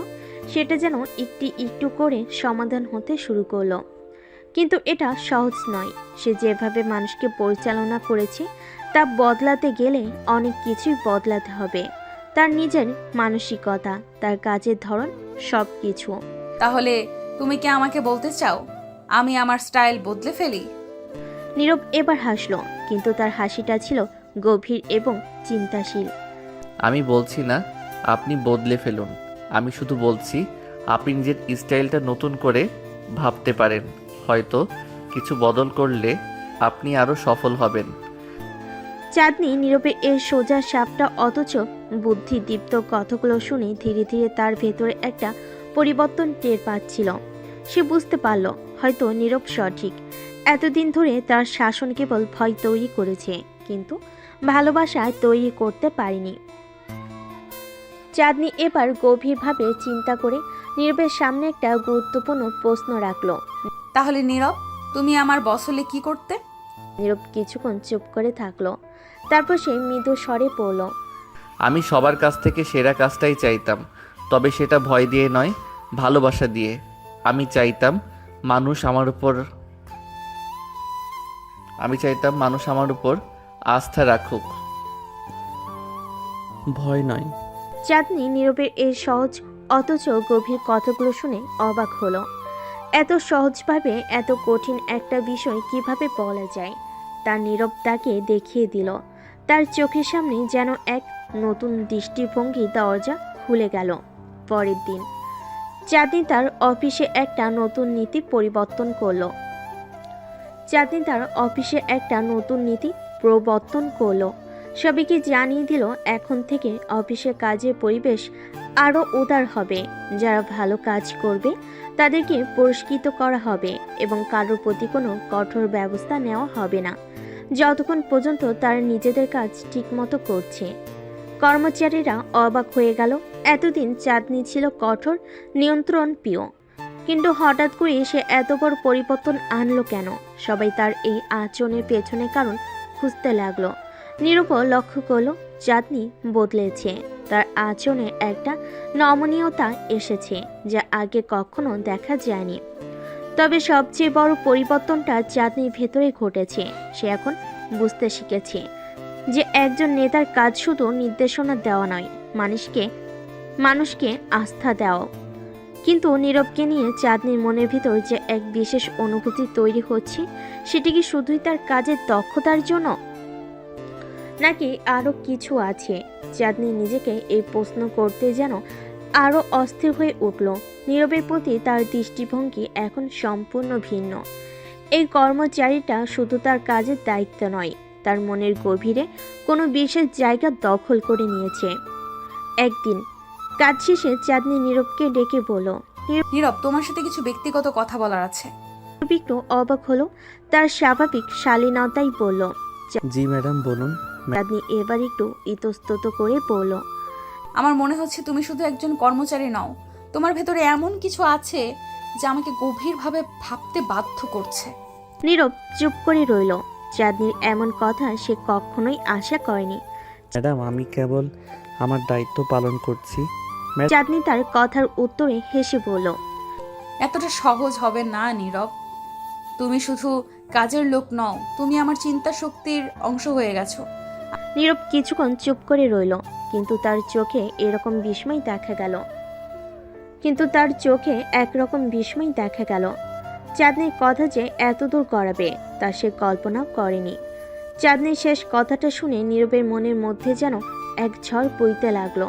সেটা যেন একটু একটু করে সমাধান হতে শুরু করলো। কিন্তু এটা সহজ নয়। সে যেভাবে মানুষকে পরিচালনা করেছে তা বদলাতে গেলে অনেক কিছুই বদলাতে হবে। তার নিজের মানসিকতা, তার কাজের ধরন, সব কিছু। তাহলে তুমি কি আমাকে বলতে চাও আমি আমার স্টাইল বদলে ফেলি? নীরব এবার হাসলো, কিন্তু তার হাসিটা ছিল গভীর এবং চিন্তাশীল। আমি বলছি না আপনি বদলে ফেলুন, আমি শুধু বলছি আপনি নিজের স্টাইলটা নতুন করে ভাবতে পারেন। হয়তো কিছু বদল করলে আপনি আরও সফল হবেন। চাঁদনি নীরবের এর সোজা সাপটা অথচ বুদ্ধিদীপ্ত কথাগুলো শুনে ধীরে ধীরে তার ভেতরে একটা পরিবর্তন টের পাচ্ছিল। সে বুঝতে পারল হয়তো নীরব সঠিক। এতদিন ধরে তার শাসন কেবল ভয় তৈরি করেছে, কিন্তু ভালোবাসায় তৈরি করতে পারেনি। চাঁদনি এবার গভীরভাবে চিন্তা করে নীরবের সামনে একটা গুরুত্বপূর্ণ প্রশ্ন রাখল। তাহলে নীরব, তুমি আমার বস হলে কি করতে? নীরব কিছুক্ষণ চুপ করে থাকলো। তারপর সে মৃদু স্বরে পড়ল, আমি সবার কাছ থেকে সেরা কাজটাই চাইতাম, তবে সেটা ভয় দিয়ে নয়, ভালোবাসা দিয়ে। আমি চাইতাম মানুষ আমার উপর আস্থা রাখুক। ভয় নয়। চাঁদনি নীরবের এই সহজ অথচ গভীর কথাগুলো শুনে অবাক হলো। এত সহজভাবে এত কঠিন একটা বিষয় কিভাবে বলা যায়, তার নীরব তাকে দেখিয়ে দিল। তার চোখের সামনে যেন এক নতুন দৃষ্টিভঙ্গি দরজা খুলে গেল। পরের দিন চাঁদনি তার অফিসে একটা নতুন নীতি পরিবর্তন করলো। সবাইকে জানিয়ে দিল এখন থেকে অফিসে কাজের পরিবেশ আরও উদার হবে। যারা ভালো কাজ করবে তাদেরকে পুরস্কৃত করা হবে এবং কারোর প্রতি কোনো কঠোর ব্যবস্থা নেওয়া হবে না যতক্ষণ পর্যন্ত তারা নিজেদের কাজ ঠিকমতো করছে। কর্মচারীরা অবাক হয়ে গেল। এতদিন চাঁদনি ছিল কঠোর, নিয়ন্ত্রণ প্রিয়, কিন্তু হঠাৎ করে সে এত বড় পরিবর্তন আনলো কেন? সবাই তার এই আচরণের পেছনে কারণ খুঁজতে লাগলো। নীরব লক্ষ্য করলো চাঁদনি বদলেছে। তার আচরণে একটা নমনীয়তা এসেছে যা আগে কখনো দেখা যায়নি। তবে সবচেয়ে বড় পরিবর্তনটা চাঁদনির ভেতরে ঘটেছে। সে এখন বুঝতে শিখেছে যে একজন নেতার কাজ শুধু নির্দেশনা দেওয়া নয়, মানুষকে আস্থা দেওয়া। কিন্তু নীরবকে নিয়ে চাঁদনির মনের ভিতর যে এক বিশেষ অনুভূতি তৈরি হচ্ছে, সেটি কি শুধুই তার কাজের দক্ষতার জন্য, নাকি আরও কিছু আছে? চাঁদনি নিজেকে এই প্রশ্ন করতে যেন আরও অস্থির হয়ে উঠল। নীরবের প্রতি তার দৃষ্টিভঙ্গি এখন সম্পূর্ণ ভিন্ন। এই কর্মচারীটা শুধু তার কাজের দায়িত্ব নয়, তার মনের গভীরে কোনো বিশেষ জায়গা দখল করে নিয়েছে। একদিন কাজ শেষে চাঁদনি নীরবকে ডেকে বলল। নীরব, তোমার সাথে কিছু ব্যক্তিগত কথা বলার আছে। নীরব একটু অবাক হলো। তার স্বাভাবিক শালীনতাই বলল। জি ম্যাডাম, বলুন। চাঁদনি এবার একটু ইতস্তত করে বলল, আমার মনে হচ্ছে তুমি শুধু একজন কর্মচারী নও, তোমার ভেতরে এমন কিছু আছে যা আমাকে গভীরভাবে ভাবতে বাধ্য করছে। নীরব চুপ করে রইল। চাঁদনির এমন কথা সে কখনোই আশা করেনি। ম্যাডাম, আমি কেবল আমার দায়িত্ব পালন করছি। চাঁদনি তার কথার উত্তরে হেসে বলল, এতটা সহজ হবে না নীরব। তুমি শুধু কাজের লোক নও, তুমি আমার চিন্তা শক্তির অংশ হয়ে গেছো। নীরব কিছুক্ষণ চুপ করে রইল, কিন্তু তার চোখে একরকম বিস্ময় দেখা গেল। চাঁদনির কথা যে এতদূর গড়াবে তা সে কল্পনাও করেনি। চাঁদনির শেষ কথাটা শুনে নীরবের মনের মধ্যে যেন এক ঝড় বইতে লাগলো।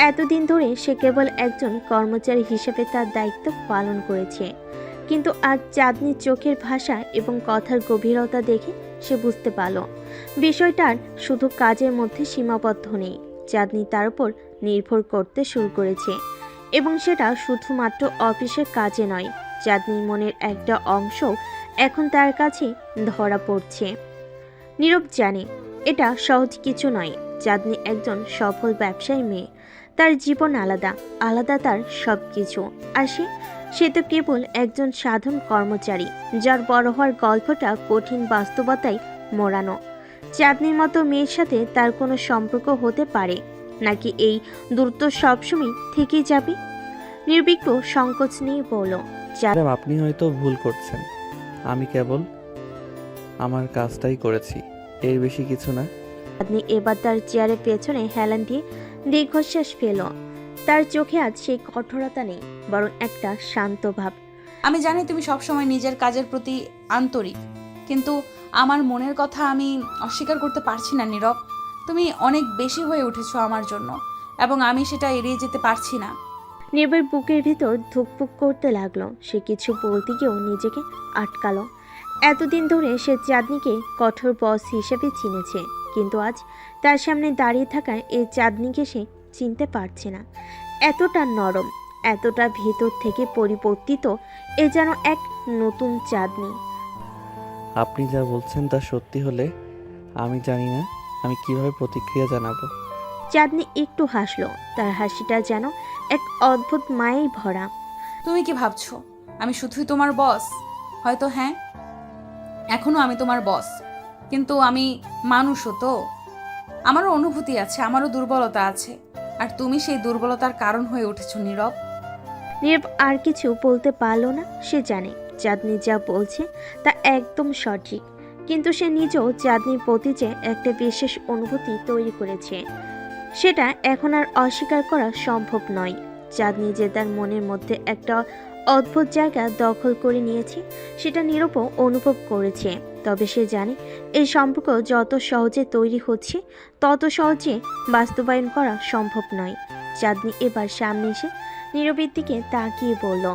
এতদিন ধরে সে কেবল একজন কর্মচারী হিসেবে তার দায়িত্ব পালন করেছে, কিন্তু আজ চাঁদনির চোখের ভাষা এবং কথার গভীরতা দেখে সে বুঝতে পারল বিষয়টার শুধু কাজের মধ্যে সীমাবদ্ধ নেই। চাঁদনি তার উপর নির্ভর করতে শুরু করেছে, এবং সেটা শুধুমাত্র অফিসের কাজে নয়। চাঁদনির মনের একটা অংশ এখন তার কাছে ধরা পড়ছে। নীরব জানে এটা সহজ কিছু নয়। চাঁদনি একজন সফল ব্যবসায়ী মেয়ে, তার জীবন আলাদা, আলাদা তার সব কিছু। আর সে তো কেবল একজন সাধারণ কর্মচারী, যার বড় হওয়ার গল্পটা কঠিন বাস্তবতায় মোড়ানো। চাঁদনির মতো মেয়ের সাথে তার কোনো সম্পর্ক হতে পারে নাকি এই দূরত্ব সবসময় থেকেই যাবে? নির্বিঘ্ন সংকোচ নিয়ে বলল, ম্যাডাম, আপনি হয়তো ভুল করছেন। আমি কেবল আমার কাজটাই করেছি, এর বেশি কিছু না। চাঁদনি এবার তার চেয়ারের পেছনে হেলান দিয়ে দীর্ঘশ্বাস ফেল। তার চোখে আজ সেই কঠোরতা নেই, বরং একটা শান্ত ভাব। আমি জানি তুমি সবসময় নিজের কাজের প্রতি আন্তরিক, কিন্তু আমার মনের কথা আমি অস্বীকার করতে পারছি না নীরব। তুমি অনেক বেশি হয়ে উঠেছো আমার জন্য, এবং আমি সেটা এড়িয়ে যেতে পারছি না। নীরবের বুকের ভিতর ধুকপুক করতে লাগলো। সে কিছু বলতে গিয়েও নিজেকে আটকালো। এতদিন ধরে সে চাঁদনিকে কঠোর বস হিসেবে চিনেছে, কিন্তু আজ তার সামনে দাঁড়িয়ে থাকায় এই চাঁদনিকে সে চিনতে পারছে না। এতটা নরম, এতটা ভেতর থেকে পরিবর্তিত, এ যেন এক নতুন চাঁদনি। আপনি যা বলছেন তা সত্যি হলে আমি জানি না আমি কিভাবে প্রতিক্রিয়া জানাবো। চাঁদনি একটু হাসলো। তার হাসিটা যেন এক অদ্ভুত মায়ায় ভরা। তুমি কি ভাবছো আমি শুধুই তোমার বস? হয়তো হ্যাঁ, এখনো আমি তোমার বস, কিন্তু আমি মানুষও তো। আমারও অনুভূতি আছে, আমারও দুর্বলতা আছে, আর তুমি সেই দুর্বলতার কারণ হয়ে উঠেছো নীরব। নীরব আর কিছু বলতে পারল না। সে জানে চাঁদনি যা বলছে তা একদম সঠিক, কিন্তু সে নিজেও চাঁদনির প্রতি যে একটা বিশেষ অনুভূতি তৈরি করেছে, সেটা এখন আর অস্বীকার করা সম্ভব নয়। চাঁদনি যে তার মনের মধ্যে একটা অদ্ভুত জায়গা দখল করে নিয়েছে, সেটা নীরবও অনুভব করেছে। তবে সে জানে এই সম্পর্ক যত সহজে তৈরি হচ্ছে তত সহজে বাস্তবায়ন করা সম্ভব নয়। চাঁদনি এবার সামনে এসে নীরবের দিকে তাকিয়ে বলল,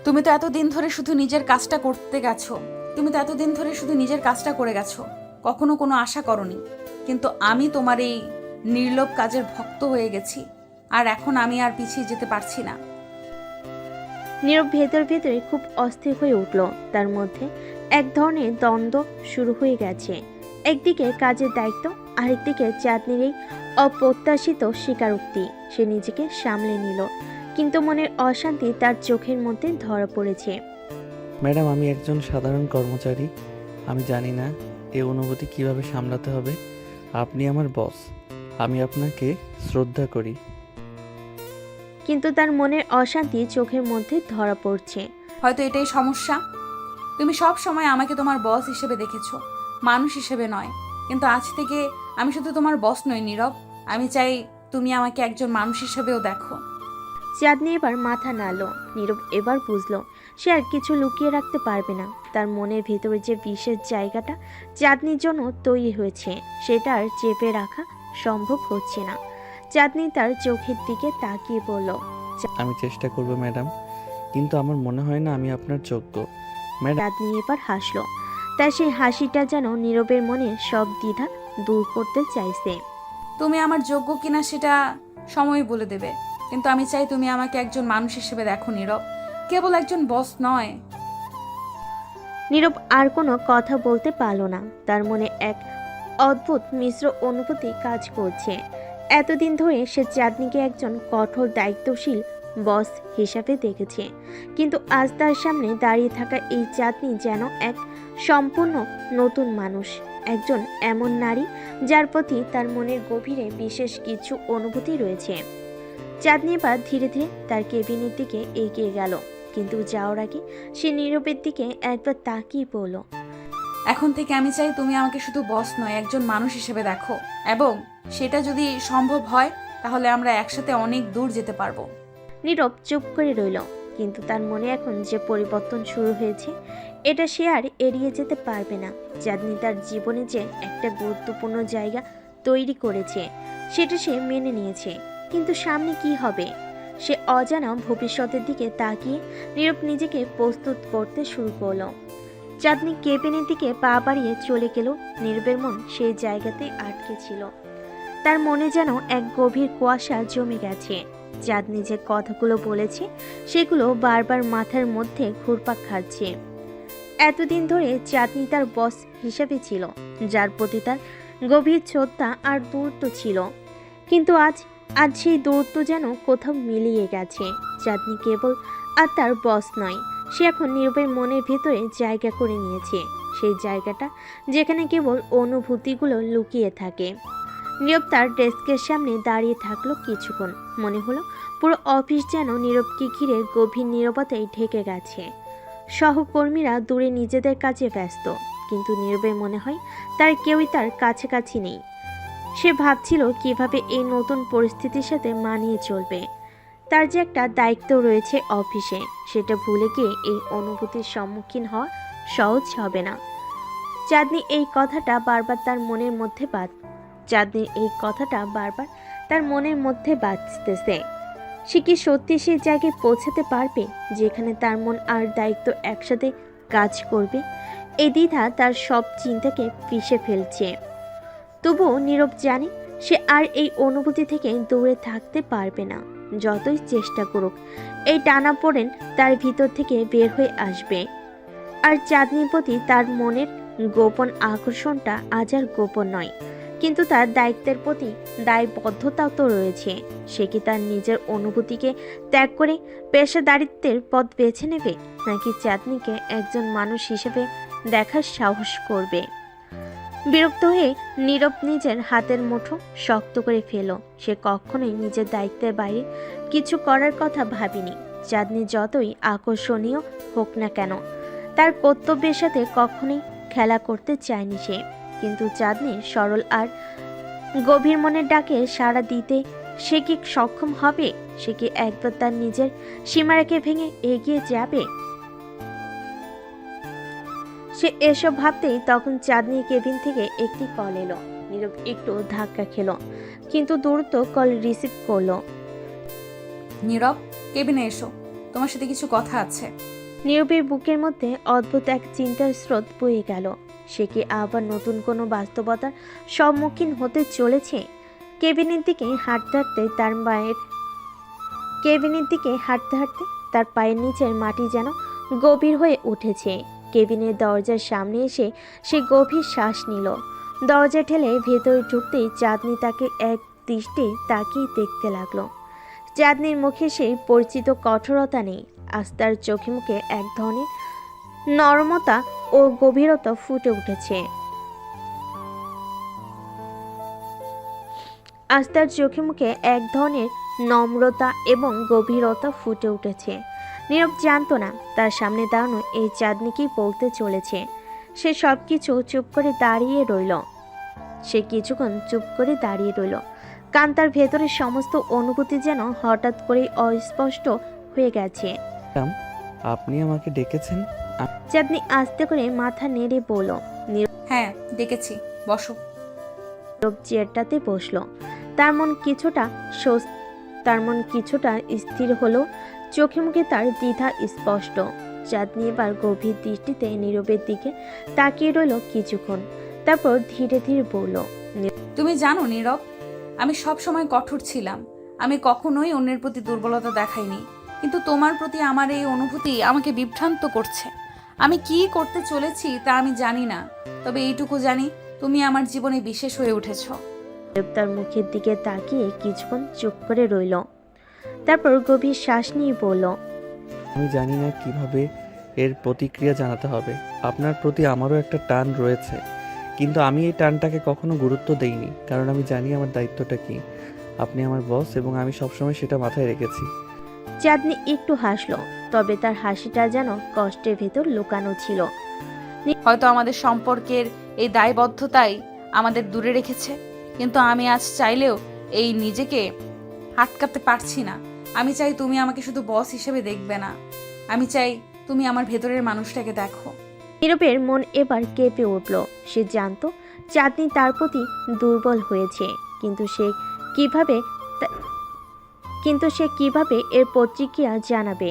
তুমি তো এতদিন ধরে শুধু নিজের কাজটা করতে গেছো, তুমি তো এতদিন ধরে শুধু নিজের কাজটা করে গেছো, কখনো কোনো আশা করনি। কিন্তু আমি তোমার এই নির্লোভ কাজের ভক্ত হয়ে গেছি, আর এখন আমি আর পিছিয়ে যেতে পারছি না। নীরব ভেতরে ভেতরে খুব অস্থির হয়ে উঠল। তার মধ্যে এক ধরনের দ্বন্দ্ব শুরু হয়ে গেছে। একদিকে কাজের দায়িত্ব, আরেকদিকে চাঁদনির এই অপ্রত্যাশিত স্বীকারোক্তি। সে নিজেকে সামলে নিল, কিন্তু মনের অশান্তি তার চোখের মধ্যে ধরা পড়েছে। ম্যাডাম, আমি একজন সাধারণ কর্মচারী। আমি জানি না এই অনুভূতি কিভাবে সামলাতে হবে। আপনি আমার বস, আমি আপনাকে শ্রদ্ধা করি। কিন্তু তার মনের অশান্তি চোখের মধ্যে ধরা পড়ছে। হয়তো এটাই সমস্যা। তুমি সব সময় আমাকে তোমার বস হিসেবে দেখেছো, মানুষ হিসেবে নয়। কিন্তু আজ থেকে আমি শুধু তোমার বস নই নীরব, আমি চাই তুমি আমাকে একজন মানুষ হিসেবেও দেখো। চাঁদনি এবার মাথা নাড়ল। নীরব এবার বুঝলো সে আর কিছু লুকিয়ে রাখতে পারবে না। তার মনের ভেতরে যে বিশেষ জায়গাটা চাঁদনির জন্য তৈরি হয়েছে, সেটা আর চেপে রাখা সম্ভব হচ্ছে না। চাঁদনি তার চোখের দিকে তাকিয়ে বলল, আমি চেষ্টা করব ম্যাডাম, কিন্তু আমার মনে হয় না আমি আপনার যোগ্য। ম্যাডাম, চাঁদনি এবার হাসলো। তার সেই হাসিটা যেন নীরবের মনে সব দ্বিধা দূর করতে চাইছে। তুমি আমার যোগ্য কিনা সেটা সময় বলে দেবে, কিন্তু আমি চাই তুমি আমাকে একজন মানুষ হিসেবে দেখো নীরব, কেবল একজন বস নয়। নীরব আর কোনো কথা বলতে পারল না। তার মনে এক অদ্ভুত মিশ্র অনুভূতি কাজ করছে। এতদিন ধরে সে চাঁদনিকে একজন কঠোর দায়িত্বশীল বস হিসাবে দেখেছে, কিন্তু আজ তার সামনে দাঁড়িয়ে থাকা এই চাঁদনি যেন এক সম্পূর্ণ নতুন মানুষ, একজন এমন নারী যার প্রতি তার মনের গভীরে বিশেষ কিছু অনুভূতি রয়েছে। চাঁদনি এবার ধীরে ধীরে তার কেবিনের দিকে এগিয়ে গেল, কিন্তু যাওয়ার আগে সে নীরবের দিকে একবার তাকিয়ে বলল, এখন থেকে আমি চাই তুমি আমাকে শুধু বস নয়, একজন মানুষ হিসেবে দেখো, এবং সেটা যদি সম্ভব হয় তাহলে আমরা একসাথে অনেক দূর যেতে পারবো। নীরব চুপ করে রইল, কিন্তু তার মনে এখন যে পরিবর্তন শুরু হয়েছে এটা সে আর এড়িয়ে যেতে পারবে না। চাঁদনি তার জীবনে যে একটা গুরুত্বপূর্ণ জায়গা তৈরি করেছে সেটা সে মেনে নিয়েছে, কিন্তু সামনে কি হবে সে অজানা ভবিষ্যতের দিকে তাকিয়ে নীরব নিজেকে প্রস্তুত করতে শুরু করলো। চাঁদনি কেবিনের দিকে পা বাড়িয়ে চলে গেল। নীরবের মন সেই জায়গাতে আটকে ছিল। তার মনে যেন এক গভীর কুয়াশা জমে গেছে। চাঁদনি যে কথাগুলো বলেছে সেগুলো বারবার মাথার মধ্যে ঘুরপাক খাচ্ছে। এতদিন ধরে চাঁদনি তার বস হিসেবে ছিল, যার প্রতি তার গভীর শ্রদ্ধা আর দূরত্ব ছিল, কিন্তু আজ সেই দূরত্ব যেন কোথাও মিলিয়ে গেছে। চাঁদনি কেবল আর তার বস নয়, সে এখন নীরবের মনের ভেতরে জায়গা করে নিয়েছে, সেই জায়গাটা যেখানে কেবল অনুভূতিগুলো লুকিয়ে থাকে। নীরব তার ডেস্কের সামনে দাঁড়িয়ে থাকলো কিছুক্ষণ। মনে হলো পুরো অফিস যেন নীরবকে ঘিরে গভীর নীরবতায় ঢেকে গেছে। সহকর্মীরা দূরে নিজেদের কাজে ব্যস্ত, কিন্তু নীরবের মনে হয় তার কেউই তার কাছাকাছি নেই। সে ভাবছিল কিভাবে এই নতুন পরিস্থিতির সাথে মানিয়ে চলবে। তার যে একটা দায়িত্ব রয়েছে অফিসে, সেটা ভুলে গিয়ে এই অনুভূতির সম্মুখীন হওয়া সহজ হবে না। চাঁদনির এই কথাটা বারবার তার মনের মধ্যে বাজতেছে। সে কি সত্যি সেই জায়গায় পৌঁছাতে পারবে যেখানে তার মন আর দায়িত্ব একসাথে কাজ করবে? এই দ্বিধা তার সব চিন্তাকে পিষে ফেলছে। তবুও নীরব জানে সে আর এই অনুভূতি থেকে দূরে থাকতে পারবে না। যতই চেষ্টা করুক, এই টানাপোড়েন তার ভিতর থেকে বের হয়ে আসবে। আর চাঁদনির প্রতি তার মনের গোপন আকর্ষণটা আজ আর গোপন নয়, কিন্তু তার দায়িত্বের প্রতি দায়বদ্ধতাও তো রয়েছে। সে কি তার নিজের অনুভূতিকে ত্যাগ করে পেশাদারিত্বের পথ বেছে নেবে, নাকি চাঁদনিকে একজন মানুষ হিসেবে দেখার সাহস করবে? বিরক্ত হয়ে নীরব নিজের হাতের মুঠো শক্ত করে ফেল। সে কখনোই নিজের দায়িত্বের বাইরে কিছু করার কথা ভাবেনি। চাঁদনি যতই আকর্ষণীয় হোক না কেন, তার কর্তব্যের সাথে কখনোই খেলা করতে চায়নি সে। কিন্তু চাঁদনির সরল আর গভীর মনের ডাকে সাড়া দিতে সে কি সক্ষম হবে? সে কি একবার তার নিজের সীমারেখে ভেঙে এগিয়ে যাবে? সে এসব ভাবতেই তখন চাঁদনি কেবিন থেকে একটি কল এলো। নীরব একটু ধাক্কা খেলো, কিন্তু দ্রুত কল রিসিভ করলো। নীরব, কেবিনে এসো, তোমার সাথে কিছু কথা আছে। নীরবের বুকের মধ্যে অদ্ভুত এক চিন্তার স্রোত বয়ে গেল। সে কি আবার নতুন কোনো বাস্তবতার সম্মুখীন হতে চলেছে? কেবিনের দিকে হাঁটতে হাঁটতে তার পায়ের নিচের মাটি যেন গভীর হয়ে উঠেছে। কেবিনের দরজার সামনে এসে সে গভীর শ্বাস নিল। দরজা ঠেলে ভেতরে ঢুকতেই চাঁদনি তাকে এক দৃষ্টি তাকিয়ে দেখতে লাগলো। চাঁদনির মুখে সেই পরিচিত কঠোরতা নেই, আজ তার চোখে মুখে এক ধরনের নরমতা ও গভীরতা ফুটে উঠেছে। আজ তার চোখে মুখে এক ধরনের নম্রতা এবং গভীরতা ফুটে উঠেছে। নীরব জানতো না তার সামনে দাঁড়ানো এই চাঁদনি কি বলতে চলেছে। সে সবকিছু চুপ করে দাঁড়িয়ে রইল। কিছুক্ষণ চুপ করে দাঁড়িয়ে রইল, কারণ তার ভেতরের সমস্ত অনুভূতি যেন হঠাৎ করেই অস্পষ্ট হয়ে গেছে। আপনি আমাকে ডেকেছেন? চাঁদনি আস্তে করে মাথা নেড়ে বলল। হ্যাঁ, ডেকেছি, বসো। নীরব চেয়ারটাতে বসলো। তার মন কিছুটা স্থির হলো। চোখে মুখে তার দ্বিধা স্পষ্ট। চাঁদনি এবার গভীর দৃষ্টিতে নীরবের দিকে তাকিয়ে রইল কিছুক্ষণ, তারপর ধীরে ধীরে বলল। তুমি জানো নীরব, আমি সব সময় কঠোর ছিলাম। আমি কখনোই অন্যের প্রতি দুর্বলতা দেখাইনি, কিন্তু তোমার প্রতি আমার এই অনুভূতি আমাকে বিভ্রান্ত করছে। আমি কি করতে চলেছি তা আমি জানি না, তবে এইটুকু জানি তুমি আমার জীবনে বিশেষ হয়ে উঠেছ। তার মুখের দিকে তাকিয়ে কিছুক্ষণ চুপ করে রইল, তারপর গভীর শ্বাস নিয়ে বলল। আমি জানি না কিভাবে এর প্রতিক্রিয়া জানাতে হবে। আপনার প্রতি আমারও একটা টান রয়েছে, কিন্তু আমি এই টানটাকে কখনো গুরুত্ব দেইনি, কারণ আমি জানি আমার দায়িত্বটা কি। আপনি আমার বস এবং আমি সবসময় সেটা মাথায় রেখেছি। চাঁদনি একটু হাসলো, তবে তার হাসিটা যেন কষ্টের ভেতর লুকানো ছিল। হয়তো আমাদের সম্পর্কের এই দায়বদ্ধতাই আমাদের দূরে রেখেছে, কিন্তু আমি আজ চাইলেও এই নিজেকে আটকাতে পারছি না। আমি চাই তুমি আমাকে শুধু বস হিসেবে দেখবে না, আমি চাই তুমি আমার ভেতরের মানুষটাকে দেখো। নীরবের মন এবার কেঁপে উঠল। সে জানতো চাঁদনি তার প্রতি দুর্বল হয়েছে, কিন্তু সে কিভাবে এর প্রতিক্রিয়া জানাবে।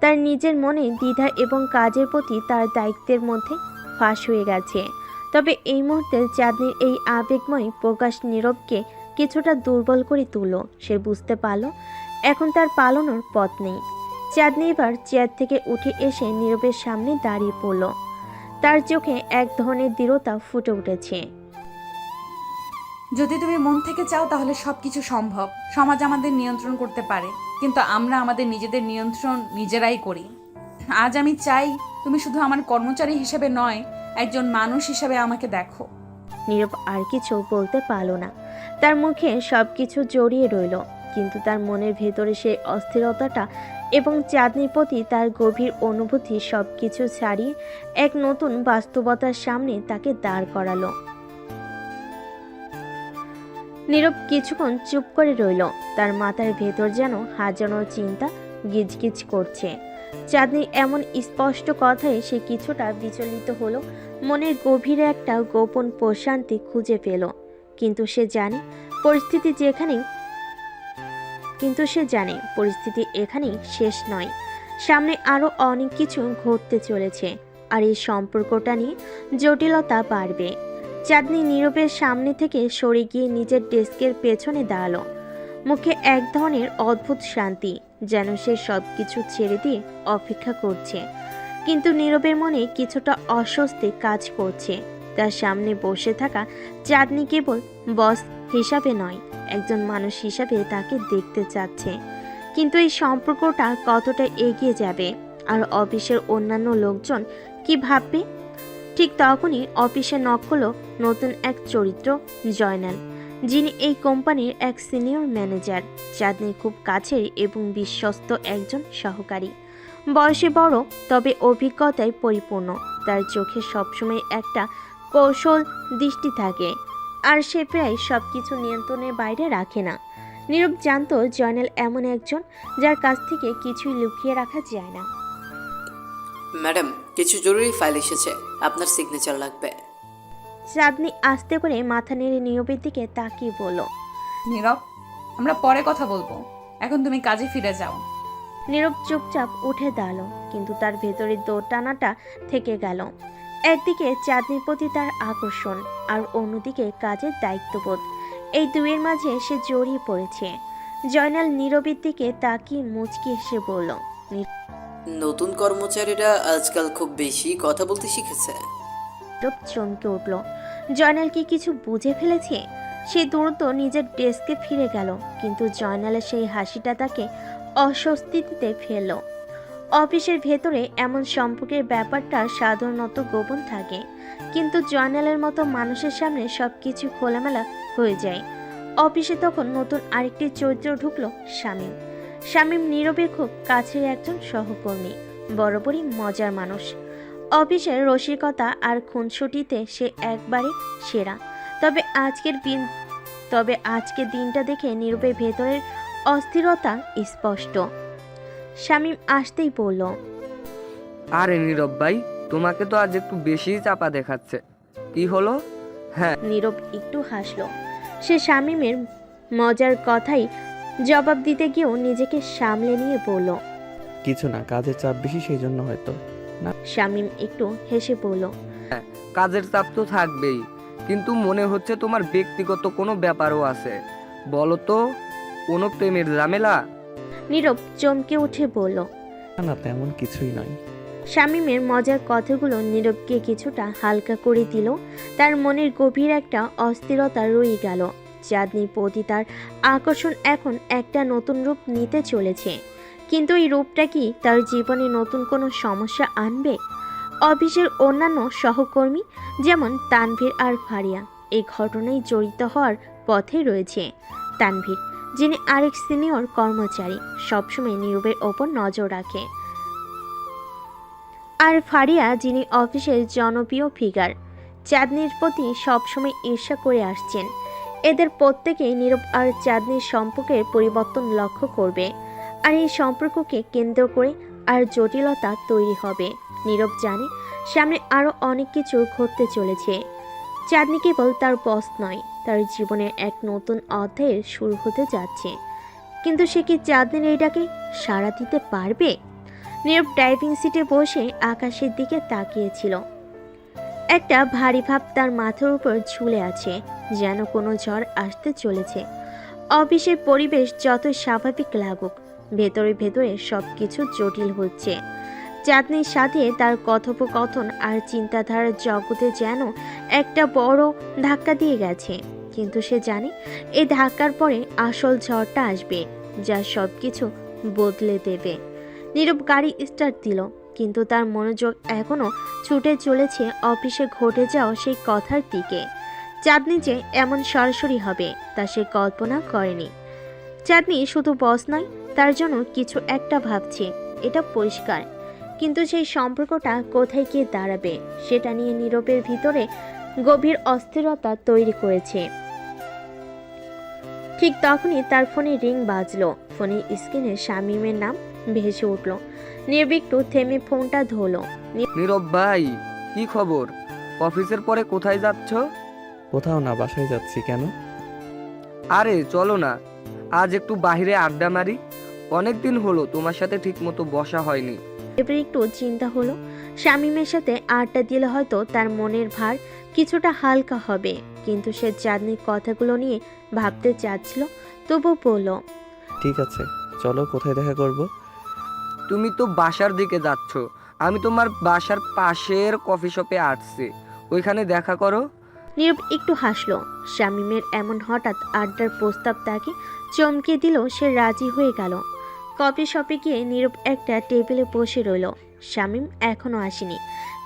তার নিজের মনে দ্বিধা এবং কাজের প্রতি তার দায়িত্বের মধ্যে ফাঁস হয়ে গেছে। তবে এই মুহূর্তে চাঁদনির এই আবেগময় প্রকাশ নীরবকে কিছুটা দুর্বল করে তুলল। সে বুঝতে পারল এখন তার পালানোর পথ নেই। চাঁদনি এবার চেয়ার থেকে উঠে এসে নীরবের সামনে দাঁড়িয়ে পড়ল। তার চোখে এক ধরনের দৃঢ়তা ফুটে উঠেছে। যদি তুমি মন থেকে চাও তাহলে সবকিছু সম্ভব। সমাজ আমাদের নিয়ন্ত্রণ করতে পারে, কিন্তু আমরা আমাদের নিজেদের নিয়ন্ত্রণ নিজেরাই করি। আজ আমি চাই তুমি শুধু আমার কর্মচারী হিসেবে নয়, একজন মানুষ হিসেবে আমাকে দেখো। নীরব আর কিছু বলতে পারল না। তার মুখে সবকিছু জড়িয়ে রইল, কিন্তু তার মনের ভেতরে সেই অস্থিরতাটা এবং চাঁদনির প্রতি তার গভীর অনুভূতি সবকিছু ছাড়িয়ে এক নতুন বাস্তবতার সামনে তাকে দাঁড় করালো। নীরব কিছুক্ষণ চুপ করে রইল। তার মাথার ভেতর যেন হাজারো চিন্তা গিজগিজ করছে। চাঁদনির এমন স্পষ্ট কথায় সে কিছুটা বিচলিত হলো। মনের গভীরে একটা গোপন প্রশান্তি খুঁজে পেল, কিন্তু সে জানে পরিস্থিতি এখানেই শেষ নয়। সামনে আরো অনেক কিছু ঘটতে চলেছে, আর এই সম্পর্কটা নিয়ে জটিলতা বাড়বে। চাঁদনি নীরবের সামনে থেকে সরে গিয়ে নিজের ডেস্কের পেছনে দাঁড়ালো। মুখে এক ধরনের অদ্ভুত শান্তি, যেন সে সবকিছু ছেড়ে দিয়ে অপেক্ষা করছে। কিন্তু নীরবের মনে কিছুটা অস্বস্তি কাজ করছে। তার সামনে বসে থাকা চাঁদনি কেবল বস হিসাবে নয়, একজন মানুষ হিসাবে তাকে দেখতে চাচ্ছে। কিন্তু এই সম্পর্কটা কতটা এগিয়ে যাবে, আর অফিসের অন্যান্য লোকজন কি ভাববে? ঠিক তখনই অফিসে নক হলো নতুন এক চরিত্র, জয়নাল, যিনি এই কোম্পানির এক সিনিয়র ম্যানেজার। চাঁদনির খুব কাছের এবং বিশ্বস্ত একজন সহকারী। বয়সে বড়, তবে অভিজ্ঞতায় পরিপূর্ণ। তার চোখে সবসময় একটা কৌশল দৃষ্টি থাকে, আর সে প্রায় সব কিছু নিয়ন্ত্রণের বাইরে রাখে না। নীরব জানতো জয়নাল এমন একজন যার কাছ থেকে কিছুই লুকিয়ে রাখা যায় না। ম্যাডাম, কিছু জরুরি ফাইল এসেছে, আপনার সিগনেচার লাগবে। চাঁদনি আস্তে করে মাথা নেড়ে নীরবের দিকে তাকিয়ে বলল। নীরব, আমরা পরে কথা বলবো, এখন তুমি কাজে ফিরে যাও। নীরব চুপচাপ উঠে দাঁড়ালো, কিন্তু তার ভেতরের দৌড় টানাটা থেকে গেল। একদিকে চাঁদনির প্রতি তার আকর্ষণ, আর অন্যদিকে কাজের দায়িত্ববোধ। এই দুয়ের মাঝে সে জড়িয়ে পড়েছে। জয়নাল নীরবের দিকে তাকিয়ে মুচকি এসে বলল। নতুন কর্মচারীরা আজকাল খুব বেশি কথা বলতে শিখেছে। নীরব চমকে উঠল। জয়নাল কি কিছু বুঝে ফেলেছে? সে দ্রুত নিজের ডেস্কে ফিরে গেল, কিন্তু জয়নালের সেই হাসিটা তাকে অস্বস্তিতে ফেলল। অফিসের ভেতরে এমন সম্পর্কের ব্যাপারটা সাধারণত গোপন থাকে, কিন্তু জয়নালের মতো মানুষের সামনে সবকিছু খোলামেলা হয়ে যায়। অফিসে তখন নতুন আরেকটি চরিত্র ঢুকলো, শামীম। শামীম নীরবের খুব কাছের একজন সহকর্মী, বরাবরই মজার মানুষ। অফিসের রসিকতা আর খুনসুটিতে সে একবারে সেরা। তবে আজকের দিনটা দেখে নীরবের ভেতরের অস্থিরতা স্পষ্ট। শামীম আসতেই বলল। আরে নীরব ভাই, তোমাকে তো আজ একটু বেশি চাপা দেখাচ্ছে, কি হলো? হ্যাঁ। নীরব একটু হাসলো। সে শামীমের মজার কথাই জবাব দিতে গিয়েও নিজেকে সামলে নিয়ে বলল। কিছু না, কাজের চাপ বেশি, সেই জন্য হয়তো। শামীম একটু হেসে বলল। কাজের চাপ তো থাকবেই, কিন্তু মনে হচ্ছে তোমার ব্যক্তিগত কোনো ব্যাপারও আছে। বলো তো, কোনো প্রেমের ঝামেলা? নীরব চমকে উঠে বলল। না, তেমন কিছুই নয়। শামীমের মজার কথাগুলো নীরবকে কিছুটা হালকা করে দিল। তার মনের গভীর একটা অস্থিরতা রয়ে গেল। চাঁদনির প্রতি তার আকর্ষণ এখন একটা নতুন রূপ নিতে চলেছে, কিন্তু এই রূপটা কি তার জীবনে নতুন কোনো সমস্যা আনবে? অফিসের অন্যান্য সহকর্মী যেমন তানভীর আর ফারিয়া এই ঘটনায় জড়িত হওয়ার পথে রয়েছে। তানভীর, যিনি আরেক সিনিয়র কর্মচারী, সবসময় নীরবের ওপর নজর রাখে, আর ফারিয়া, যিনি অফিসের জনপ্রিয় ফিগার, চাঁদনির প্রতি সবসময় ঈর্ষা করে আসছেন। এদের প্রত্যেকেই নীরব আর চাঁদনির সম্পর্কের পরিবর্তন লক্ষ্য করবে, আর এই সম্পর্ককে কেন্দ্র করে আর জটিলতা তৈরি হবে। নীরব জানে সামনে আরও অনেক কিছু ঘটতে চলেছে। চাঁদনি কেবল তার বস নয়, তার জীবনের এক নতুন অধ্যায়ের শুরু হতে যাচ্ছে। কিন্তু সে কি চাঁদনির এইটাকে সাড়া দিতে পারবে? নীরব ড্রাইভিং সিটে বসে আকাশের দিকে তাকিয়েছিল। একটা ভারী ভাব তার মাথার উপর ঝুলে আছে, যেন কোনো ঝড় আসতে চলেছে। অফিসের পরিবেশ যত স্বাভাবিক লাগুক, ভেতরে ভেতরে সবকিছু জটিল হচ্ছে। চাঁদনির সাথে তার কথোপকথন আর চিন্তাধারার জগতে যেন একটা বড় ধাক্কা দিয়ে গেছে, কিন্তু সে জানে এই ধাক্কার পরে আসল ঝড়টা আসবে, যা সবকিছু বদলে দেবে। নীরব গাড়ি স্টার্ট দিল, কিন্তু তার মনোযোগ এখনো ছুটে চলেছে অফিসে ঘটে যাওয়া সেই কথার দিকে। চাঁদনি যে এমন সরাসরি হবে তা সে কল্পনা করেনি। চাঁদনি শুধু বস নয়, তার জন্য কিছু একটা ভাবছে, এটা পরিষ্কার, কিন্তু সেই সম্পর্কটা কোথায় গিয়ে দাঁড়াবে সেটা নিয়ে নীরবের ভিতরে গভীর অস্থিরতা তৈরি করেছে। ঠিক তখনই তার ফোনে রিং বাজলো। ফোনের স্ক্রিনে শামীমের নাম ভেসে উঠল। নীরব একটু থেমে ফোনটা ধরলো। নীরব ভাই, কি খবর? অফিসের পরে কোথায় যাচ্ছ? কোথাও না, বাসায় যাচ্ছি। কেন? আরে চলো না, আজ একটু বাইরে আড্ডা মারি। অনেকদিন হলো তোমার সাথে ঠিক মতো বসা হয়নি। এবার একটু চিন্তা হলো, শামীমের সাথে আড্ডা দিলে হয়তো তার মনের ভার কিছুটা হালকা হবে, কিন্তু সে চাঁদনির কথাগুলো নিয়ে ভাবতে চাচ্ছিল। তবু বলল, ঠিক আছে, চলো। কোথায় দেখা করব? তুমি তো বাসার দিকে যাচ্ছ, আমি তোমার বাসার পাশের কফি শপে আসছি, ওইখানে দেখা করো। নীরব একটু হাসলো। শামীমের এমন হঠাৎ আড্ডার প্রস্তাব তাকে চমকে দিল। সে রাজি হয়ে গেল। কফি শপে গিয়ে নীরব একটা টেবিলে বসে রইল। শামীম এখনো আসেনি,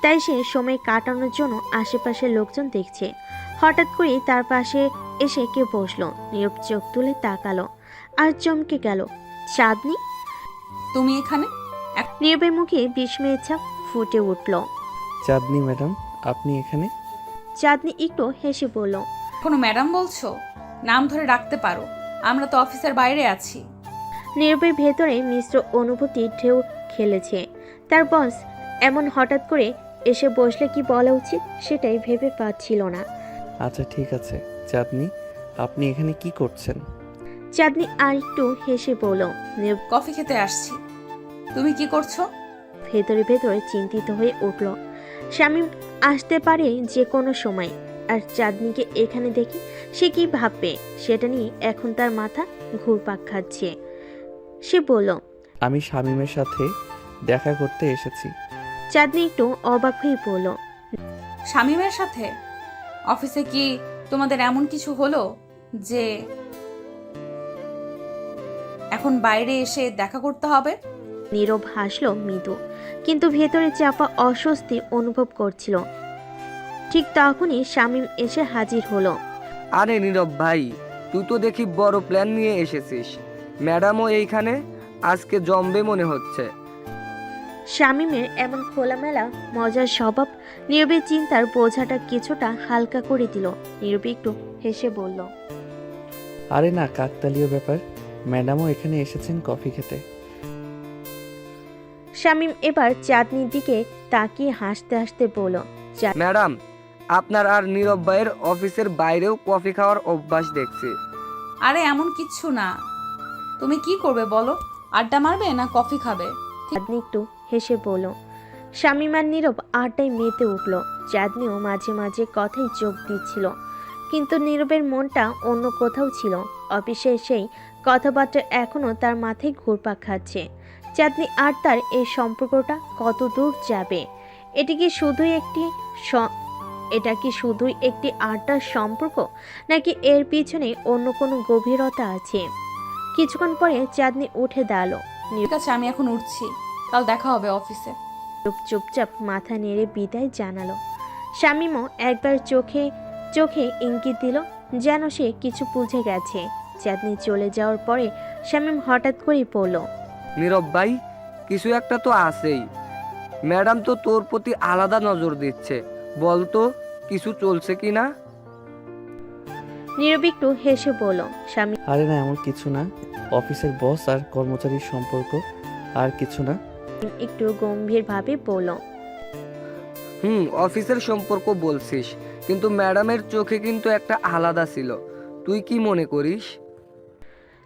তাই সে সময় কাটানোর জন্য আশেপাশের লোকজন দেখছে। হঠাৎ করে তার পাশে এসে কে বসলো। নীরব চোখ তুলে তাকালো আর চমকে গেল। চাঁদনি! তুমি এখানে? নীরবের মুখে বিস্ময়ের ছাপ ফুটে উঠল। চাঁদনি ম্যাডাম, আপনি এখানে? চাঁদনি একটু হেসে বলল, এখনো ম্যাডাম বলছো? নাম ধরে ডাকতে পারো, আমরা তো অফিসের বাইরে আছি। নীরবের ভেতরে মিশ্র অনুভূতি ঢেউ খেলেছে। তার বস এমন হঠাৎ করে এসে বসলে কি বলা উচিত সেটাই ভেবে পাচ্ছিল না। আচ্ছা ঠিক আছে। চাঁদনি, আপনি এখানে কি করছেন? চাঁদনি আর একটু হেসে বলল। নীরব কফি খেতে আসছি। তুমি কি করছো? ভেতরে ভেতরে চিন্তিত হয়ে উঠল। শামীম আসতে পারে যে কোনো সময়, আর চাঁদনিকে এখানে দেখি সে কি ভাববে সেটা নিয়ে এখন তার মাথা ঘুরপাক খাচ্ছে। সে বলল, আমি শামীমের সাথে দেখা করতে এসেছি। চাঁদনি একটু অবাক হয়ে বলল, শামীমের সাথে? অফিসে কি তোমাদের এমন কিছু হলো যে এখন বাইরে এসে দেখা করতে হবে? নীরব হাসল মৃদু, কিন্তু ভেতরে চাপা অস্বস্তি অনুভব করছিল। ঠিক তখনই শামীম এসে হাজির হলো। আরে নীরব ভাই, তুই তো দেখি বড় প্ল্যান নিয়ে এসেছিস। ম্যাডামও এইখানে, আজকে জমবে মনে হচ্ছে। শামীমের এমন খোলামেলা মজার স্বভাব নীরবের চিন্তার বোঝাটা কিছুটা হালকা করে দিল। নীরব একটু হেসে বলল, আরে না, কাকতালীয় ব্যাপার। ম্যাডামও এখানে এসেছেন কফি খেতে। শামীম এবার চাঁদনির দিকে তাকিয়ে হাসতে হাসতে বলল, ম্যাডাম, আপনার আর নীরব ভাইয়ের অফিসের বাইরেও কফি খাওয়ার অভ্যাস দেখছি। আরে এমন কিচ্ছু না। তুমি কি করবে বলো? আড্ডা মারবে না কফি খাবে? চাঁদনি একটু হেসে বলল। শামীম আর নীরব আড্ডায় মেতে উঠল। চাঁদনিও মাঝে মাঝে কথায় যোগ দিচ্ছিল, কিন্তু নীরবের মনটা অন্য কোথাও ছিল। অফিসে সেই কথাবার্তা এখনো তার মাথায় ঘুরপাক খাচ্ছে। চাঁদনি আর তার এই সম্পর্কটা কত দূর যাবে? এটা কি শুধুই একটি আড্ডার সম্পর্ক, নাকি এর পিছনে অন্য কোনো গভীরতা আছে? কিছুক্ষণ পরে চাঁদনি উঠে দাঁড়ালো। ঠিক আছে, আমি এখন উঠছি। কাল দেখা হবে অফিসে। নীরব চুপচাপ মাথা নেড়ে বিদায় জানালো। শামীমও একবার চোখে চোখে ইঙ্গিত দিল, যেন সে কিছু বুঝে গেছে। চাঁদনি চলে যাওয়ার পরে শামীম হঠাৎ করেই পড়ল, নীরব ভাই, কিছু একটা তো আছেই। ম্যাডাম তো তোর প্রতি আলাদা নজর দিচ্ছে। বলতো কিছু চলছে কি না? নীরব একটু হেসে বলল, শামীম আরে না, এমন কিছু না। অফিসের বস আর কর্মচারীর সম্পর্ক, আর কিছু না। একটু গম্ভীরভাবে বলল, অফিসের সম্পর্ক বলছিস, কিন্তু ম্যাডামের চোখে কিন্তু একটা আলাদা ছিল। তুই কি মনে করিস?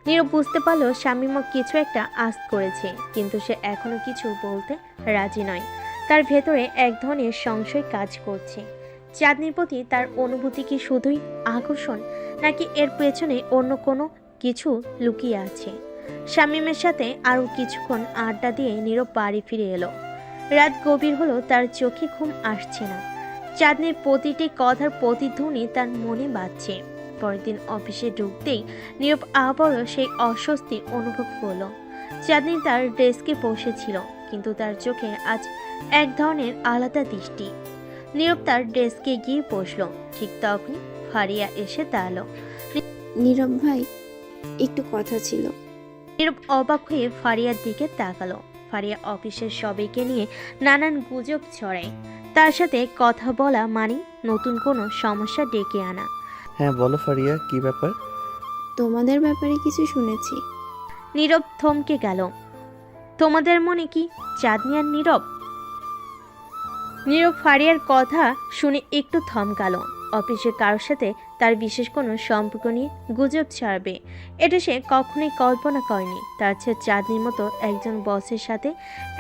নীরব বুঝতে পারলো শামীমও কিছু একটা আঁচ করেছে, কিন্তু সে এখনো কিছু বলতে রাজি নয়। তার ভেতরে এক ধরনের সংশয় কাজ করছে। চাঁদনির প্রতি তার অনুভূতি কি শুধুই আকর্ষণ, নাকি এর পেছনে অন্য কোনো কিছু লুকিয়ে আছে? শামীমের সাথে আরও কিছুক্ষণ আড্ডা দিয়ে নীরব বাড়ি ফিরে এলো। রাত গভীর হলো, তার চোখে ঘুম আসছে না। চাঁদনির প্রতিটি কথার প্রতিধ্বনি তার মনে বাজছে। পরের দিন অফিসে ঢুকতেই নীরব আবারও সেই অস্বস্তি অনুভব করলো। চাঁদনি তার ডেস্কে বসেছিল, কিন্তু তার চোখে আজ এক ধরনের আলাদা দৃষ্টি। নীরব তার ডেস্কে গিয়ে বসলো। ঠিক তখনই ফারিয়া এসে দাঁড়ালো। নীরব ভাই, একটু কথা ছিল। নীরব অবাক হয়ে ফারিয়ার দিকে তাকালো। ফারিয়া অফিসের সবাইকে নিয়ে নানান গুজব ছড়ায়। তার সাথে কথা বলা মানে নতুন কোনো সমস্যা ডেকে আনা। হ্যাঁ বলো ফারিয়া, কি ব্যাপার? তোমাদের ব্যাপারে কিছু শুনেছি। নীরব থমকে গেল। তোমাদের মনে কি চাঁদনি আর নীরব? নীরব ফারিয়ার কথা শুনে একটু থমকালো। অফিসের কারোর সাথে তার বিশেষ কোনো সম্পর্ক নিয়ে গুজব ছাড়বে, এটা সে কখনোই কল্পনা করেনি। তার চেয়ে চাঁদনির মতো একজন বসের সাথে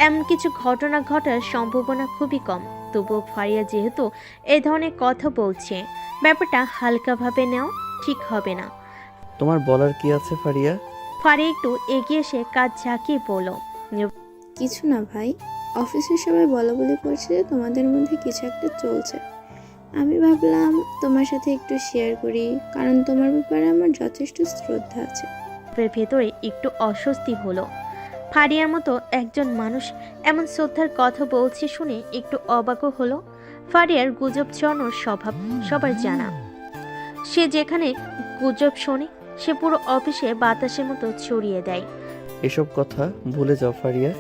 এমন কিছু ঘটনা ঘটার সম্ভাবনা খুবই কম। তবুও ফারিয়া যেহেতু এই ধরনের কথা বলছে, ব্যাপারটা হালকাভাবে নেওয়া ঠিক হবে না। তোমার বলার কি আছে ফারিয়া? ফারিয়া একটু এগিয়ে এসে কাজ ঝাঁকিয়ে বলল, কিছু না ভাই, অফিসের সবাই বলাবলি করছে যে তোমাদের মধ্যে কিছু একটা চলছে। আমি ভাবলাম তোমার সাথে একটু শেয়ার করি, কারণ তোমার ব্যাপারে আমার যথেষ্ট শ্রদ্ধা আছে। ভেতরে একটু অস্বস্তি হলো। ফারিয়ার মতো একজন মানুষ এমন শ্রদ্ধার কথা বলছে শুনে একটু অবাকও হলো। ফারিয়ার গুজব ছড়ানোর স্বভাব সবার জানা। সে যেখানে গুজব শোনে, সে পুরো অফিসে বাতাসের মতো ছড়িয়ে দেয়। এসব কথা ভুলে যাও ফারিয়া।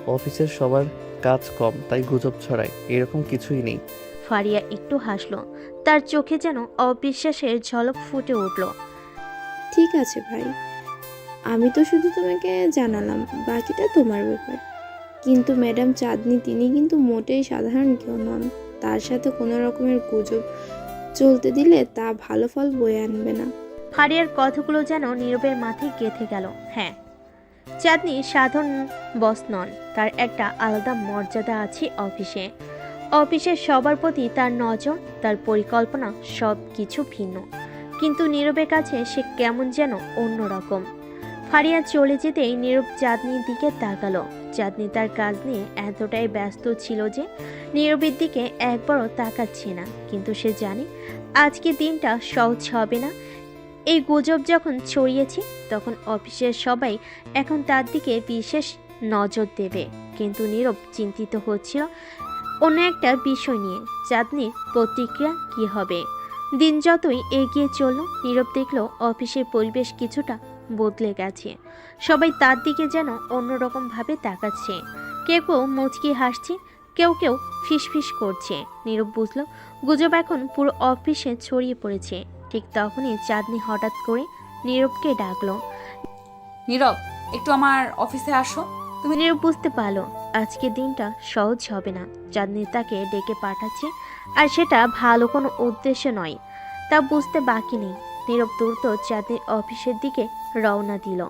অফিসের সবার কাজ কম তাই গুজব ছড়ায়, এরকম কিছুই নেই। ফারিয়া একটু হাসলো, তার চোখে যেন অবিশ্বাসের ঝলক ফুটে উঠল। ঠিক আছে ভাই, আমি তো শুধু তোমাকে জানালাম, বাকিটা তোমার ব্যাপার। কিন্তু ম্যাডাম চাঁদনি তিনি কিন্তু মোটেই সাধারণ কেউ নন। তার সাথে কোনো রকমের গুজব চলতে দিলে তা ভালো ফল বয়ে আনবে না। ফারিয়ার কথাগুলো যেন নীরবের মাথায় গেঁথে গেল। হ্যাঁ, চাঁদনি সাধারণ বস নন, তার একটা আলাদা মর্যাদা আছে অফিসে। অফিসের সবার প্রতি তার নজর, তার পরিকল্পনা সব কিছু ভিন্ন। কিন্তু নীরবের কাছে সে কেমন যেন অন্যরকম। ফারিয়া চলে যেতেই নীরব চাঁদনির দিকে তাকালো। চাঁদনি তার কাজ নিয়ে এতটাই ব্যস্ত ছিল যে নীরবের দিকে একবারও তাকাচ্ছে না। কিন্তু সে জানে আজকে দিনটা সহজ হবে না। এই গুজব যখন ছড়িয়েছে তখন অফিসের সবাই এখন তার দিকে বিশেষ নজর দেবে। কিন্তু নীরব চিন্তিত হচ্ছিল অন্য একটা বিষয় নিয়ে, চাঁদনির প্রতিক্রিয়া কী হবে। দিন যতই এগিয়ে চলল, নীরব দেখল অফিসের পরিবেশ কিছুটা বদলে গেছে। সবাই তার দিকে যেন অন্যরকমভাবে তাকাচ্ছে। কেউ কেউ মুচকি হাসছে, কেউ কেউ ফিসফিস করছে। নীরব বুঝল গুজব এখন পুরো অফিসে ছড়িয়ে পড়েছে। ঠিক তখনই চাঁদনি হঠাৎ করে নীরবকে ডাকলো। নীরব, একটু আমার অফিসে আসো। নীরব বুঝতে পারলো আজকে দিনটা সহজ হবে না। চাঁদনি তাকে ডেকে পাঠাচ্ছে, আর সেটা ভালো কোনো উদ্দেশ্য নয়, তা বুঝতে বাকি নেই। নীরব দ্রুত চাঁদনির অফিসের দিকে রওনা দিল।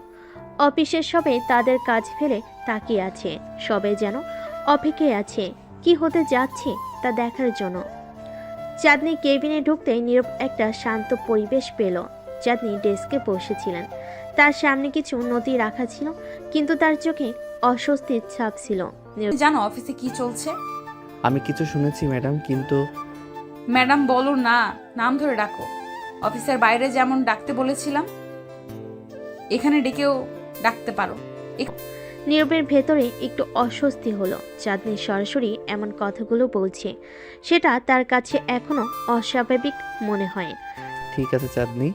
অফিসের সবাই তাদের কাজ ফেলে তাকিয়ে আছে। সবাই যেন অপেক্ষায় আছে কি হতে যাচ্ছে তা দেখার জন্য। চাঁদনি কেবিনে ঢুকতেই নীরব একটা শান্ত পরিবেশ পেল। চাঁদনি ডেস্কে বসেছিলেন, তার সামনে কিছু নথি রাখা ছিল, কিন্তু তার চোখে অস্বস্তির ছাপ ছিল। নীরব জানো অফিসে কি চলছে? আমি কিছু শুনেছি ম্যাডাম, কিন্তু ম্যাডাম বলো না, নাম ধরে ডাকো। অফিসের বাইরে যেমন ডাকতে বলেছিলাম, এখানে ডেকেও ডাকতে পারো। নীরবের ভেতরে একটু অস্বস্তি হলো। চাঁদনি সরাসরি এমন কথাগুলো বলছে, সেটা তার কাছে এখনো অস্বাভাবিক মনে হয়। ঠিক আছে চাঁদনি,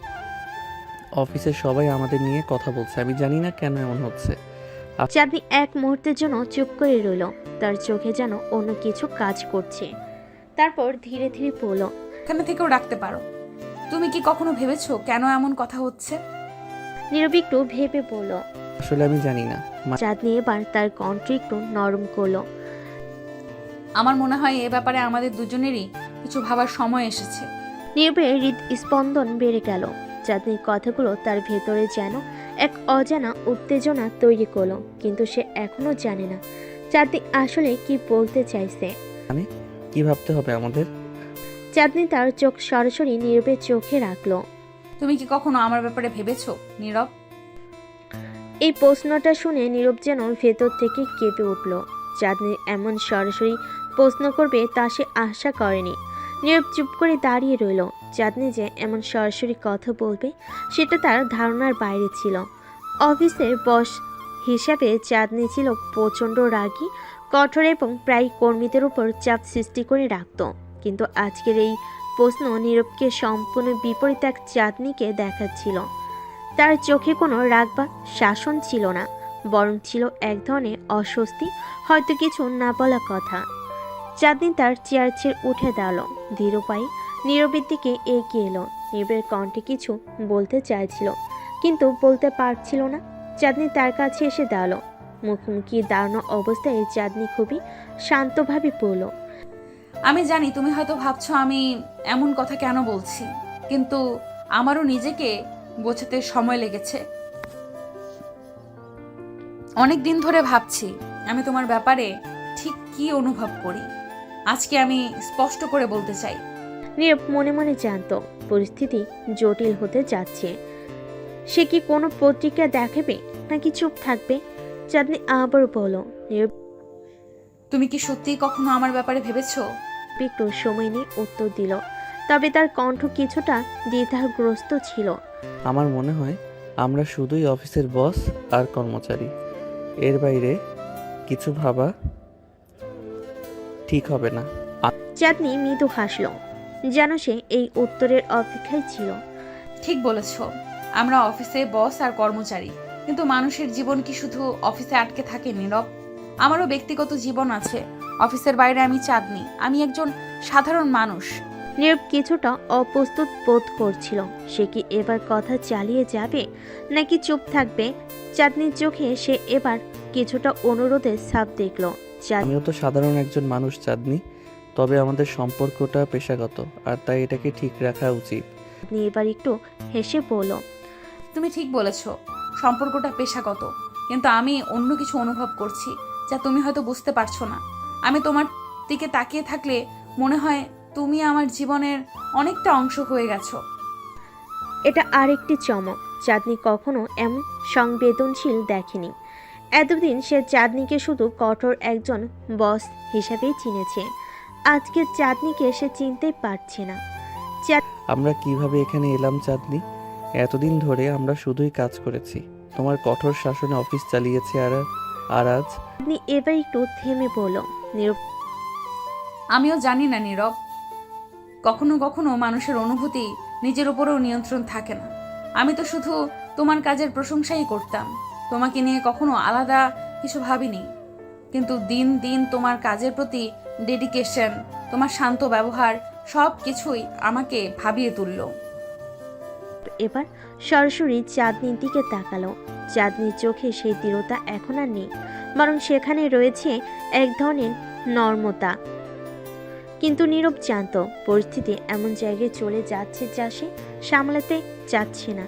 অফিসের সবাই আমাদের নিয়ে কথা বলছে, আমি জানি না কেন এমন হচ্ছে। চাঁদনি এক মুহূর্তের জন্য চুপ করে রইল, তার চোখে যেন অন্য কিছু কাজ করছে। তারপর ধীরে ধীরে বলল, এখানে থেকেও ডাকতে পারো। তুমি কি কখনো ভেবেছো কেন এমন কথা হচ্ছে? নীরব একটু ভেবে বলল। আসলে আমি জানি না। চাঁদনি এবার তার কণ্ঠ একটু নরম করলো। আমার মনে হয় এ ব্যাপারে আমাদের দুজনেরই কিছু ভাবার সময় এসেছে। নীরবের হৃদস্পন্দন বেড়ে গেল। চাঁদনির কথাগুলো তার ভেতরে যেন এক অজানা উত্তেজনা তৈরি করলো, কিন্তু সে এখনো জানে না চাঁদনি আসলে কি বলতে চাইছে। মানে কি ভাবতে হবে আমাদের? চাঁদনি তার চোখ সরাসরি নীরবের চোখে রাখলো। তুমি কি কখনো আমার ব্যাপারে ভেবেছো নীরব? এই প্রশ্নটা শুনে নীরব যেন ভেতর থেকে কেঁপে উঠল। চাঁদনি এমন সরাসরি প্রশ্ন করবে তা সে আশা করেনি। নীরব চুপ করে দাঁড়িয়ে রইল। চাঁদনি যে এমন সরাসরি কথা বলবে সেটা তার ধারণার বাইরে ছিল। অফিসের বস হিসাবে চাঁদনি ছিল প্রচণ্ড রাগী, কঠোর এবং প্রায় কর্মীদের উপর চাপ সৃষ্টি করে রাখত। কিন্তু আজকের এই প্রশ্ন নীরবকে সম্পূর্ণ বিপরীত এক চাঁদনিকে দেখাচ্ছিল। তার চোখে কোনো রাগ বা শাসন ছিল না, বরং ছিল এক ধরনের অস্বস্তি, হয়তো কিছু না বলা কথা। চাঁদনি তার চেয়ার ছেড়ে উঠে দাঁড়ালো, ধীর পায়ে নীরবের দিকে এগিয়ে এলো। নীরবের কণ্ঠে কিছু বলতে চাইছিল, কিন্তু বলতে পারছিল না। চাঁদনি তার কাছে এসে দাঁড়ালো। মুখোমুখি দাঁড়ানো অবস্থায় চাঁদনি খুবই শান্তভাবে বলল, আমি জানি তুমি হয়তো ভাবছো আমি এমন কথা কেন বলছি, কিন্তু আমারও নিজেকে বোঝাতে সময় লেগেছে। অনেক দিন ধরে ভাবছি আমি তোমার ব্যাপারে ঠিক কি অনুভব করি। আজকে আমি স্পষ্ট করে বলতে চাই। নীরব মনে মনে জানত পরিস্থিতি জটিল হতে যাচ্ছে। সে কি কোনো প্রতিক্রিয়া দেখাবে নাকি চুপ থাকবে? চাঁদনি আবার বলল, নীরব তুমি কি সত্যিই কখনো আমার ব্যাপারে ভেবেছো? একটু সময় নিয়ে উত্তর দিল, তবে তার কণ্ঠ কিছুটা দ্বিধাগ্রস্ত ছিল। আমার মনে হয় আমরা শুধুই অফিসের বস আর কর্মচারী, এর বাইরে কিছু ভাবা ঠিক হবে না। চাঁদনি মৃদু হাসল, যেন সে এই উত্তরের অপেক্ষায় ছিল। ঠিক বলেছো, আমরা অফিসে বস আর কর্মচারী, কিন্তু মানুষের জীবন কি শুধু অফিসে আটকে থাকে নীরব? আমারও ব্যক্তিগত জীবন আছে। অফিসের বাইরে আমি চাঁদনি, আমি একজন সাধারণ মানুষ। নীরব কিছুটা অপ্রস্তুত বোধ করছিল। সে কি এবার কথা চালিয়ে যাবে নাকি চুপ থাকবে? চাঁদনির চোখে সে এবার কিছুটা অনুরোধের ছাপ দেখল। আমিও তো সাধারণ একজন মানুষ চাঁদনি, তবে আমাদের সম্পর্কটা পেশাগত, আর তাই এটাকে ঠিক রাখা উচিত। চাঁদনি এবার একটু হেসে বলল, তুমি ঠিক বলেছ, সম্পর্কটা পেশাগত, কিন্তু আমি অন্য কিছু অনুভব করছি যা তুমি হয়তো বুঝতে পারছো না। আমি তোমার দিকে তাকিয়ে থাকলে মনে হয় তুমি আমার জীবনের অনেকটা অংশ হয়ে গেছো। এটা আরেকটি চমক। চাঁদনি কখনো এমন সংবেদনশীল দেখেনি। এতদিন সে চাঁদনিকে শুধু কঠোর একজন বস হিসাবেই চিনেছে। আজকে চাঁদনিকে সে চিনতে পারছে না। আমরা কিভাবে এখানে এলাম চাঁদনি? এতদিন ধরে আমরা শুধুই কাজ করেছি, তোমার কঠোর শাসনে অফিস চালিয়েছি, আর আজ চাঁদনি এবার একটু থেমে বলল, নীরব আমিও জানি না নীরব, কখনো কখনো মানুষের অনুভূতি নিজের উপরেও নিয়ন্ত্রণ থাকে না। আমি তো শুধু তোমার কাজের প্রশংসাই করতাম, তোমাকে নিয়ে কখনো আলাদা কিছু ভাবিনি। কিন্তু দিন দিন তোমার কাজের প্রতি ডেডিকেশন, তোমার শান্ত ব্যবহার সব কিছুই আমাকে ভাবিয়ে তুলল। এবার সরাসরি চাঁদনির দিকে তাকালো। চাঁদনির চোখে সেই দৃঢ়তা এখন আর নেই, বরং সেখানে রয়েছে এক ধরনের নর্মতা। কিন্তু নীরব জানত পরিস্থিতি এমন জায়গায় চলে যাচ্ছে যা সে সামলাতে চাচ্ছে না।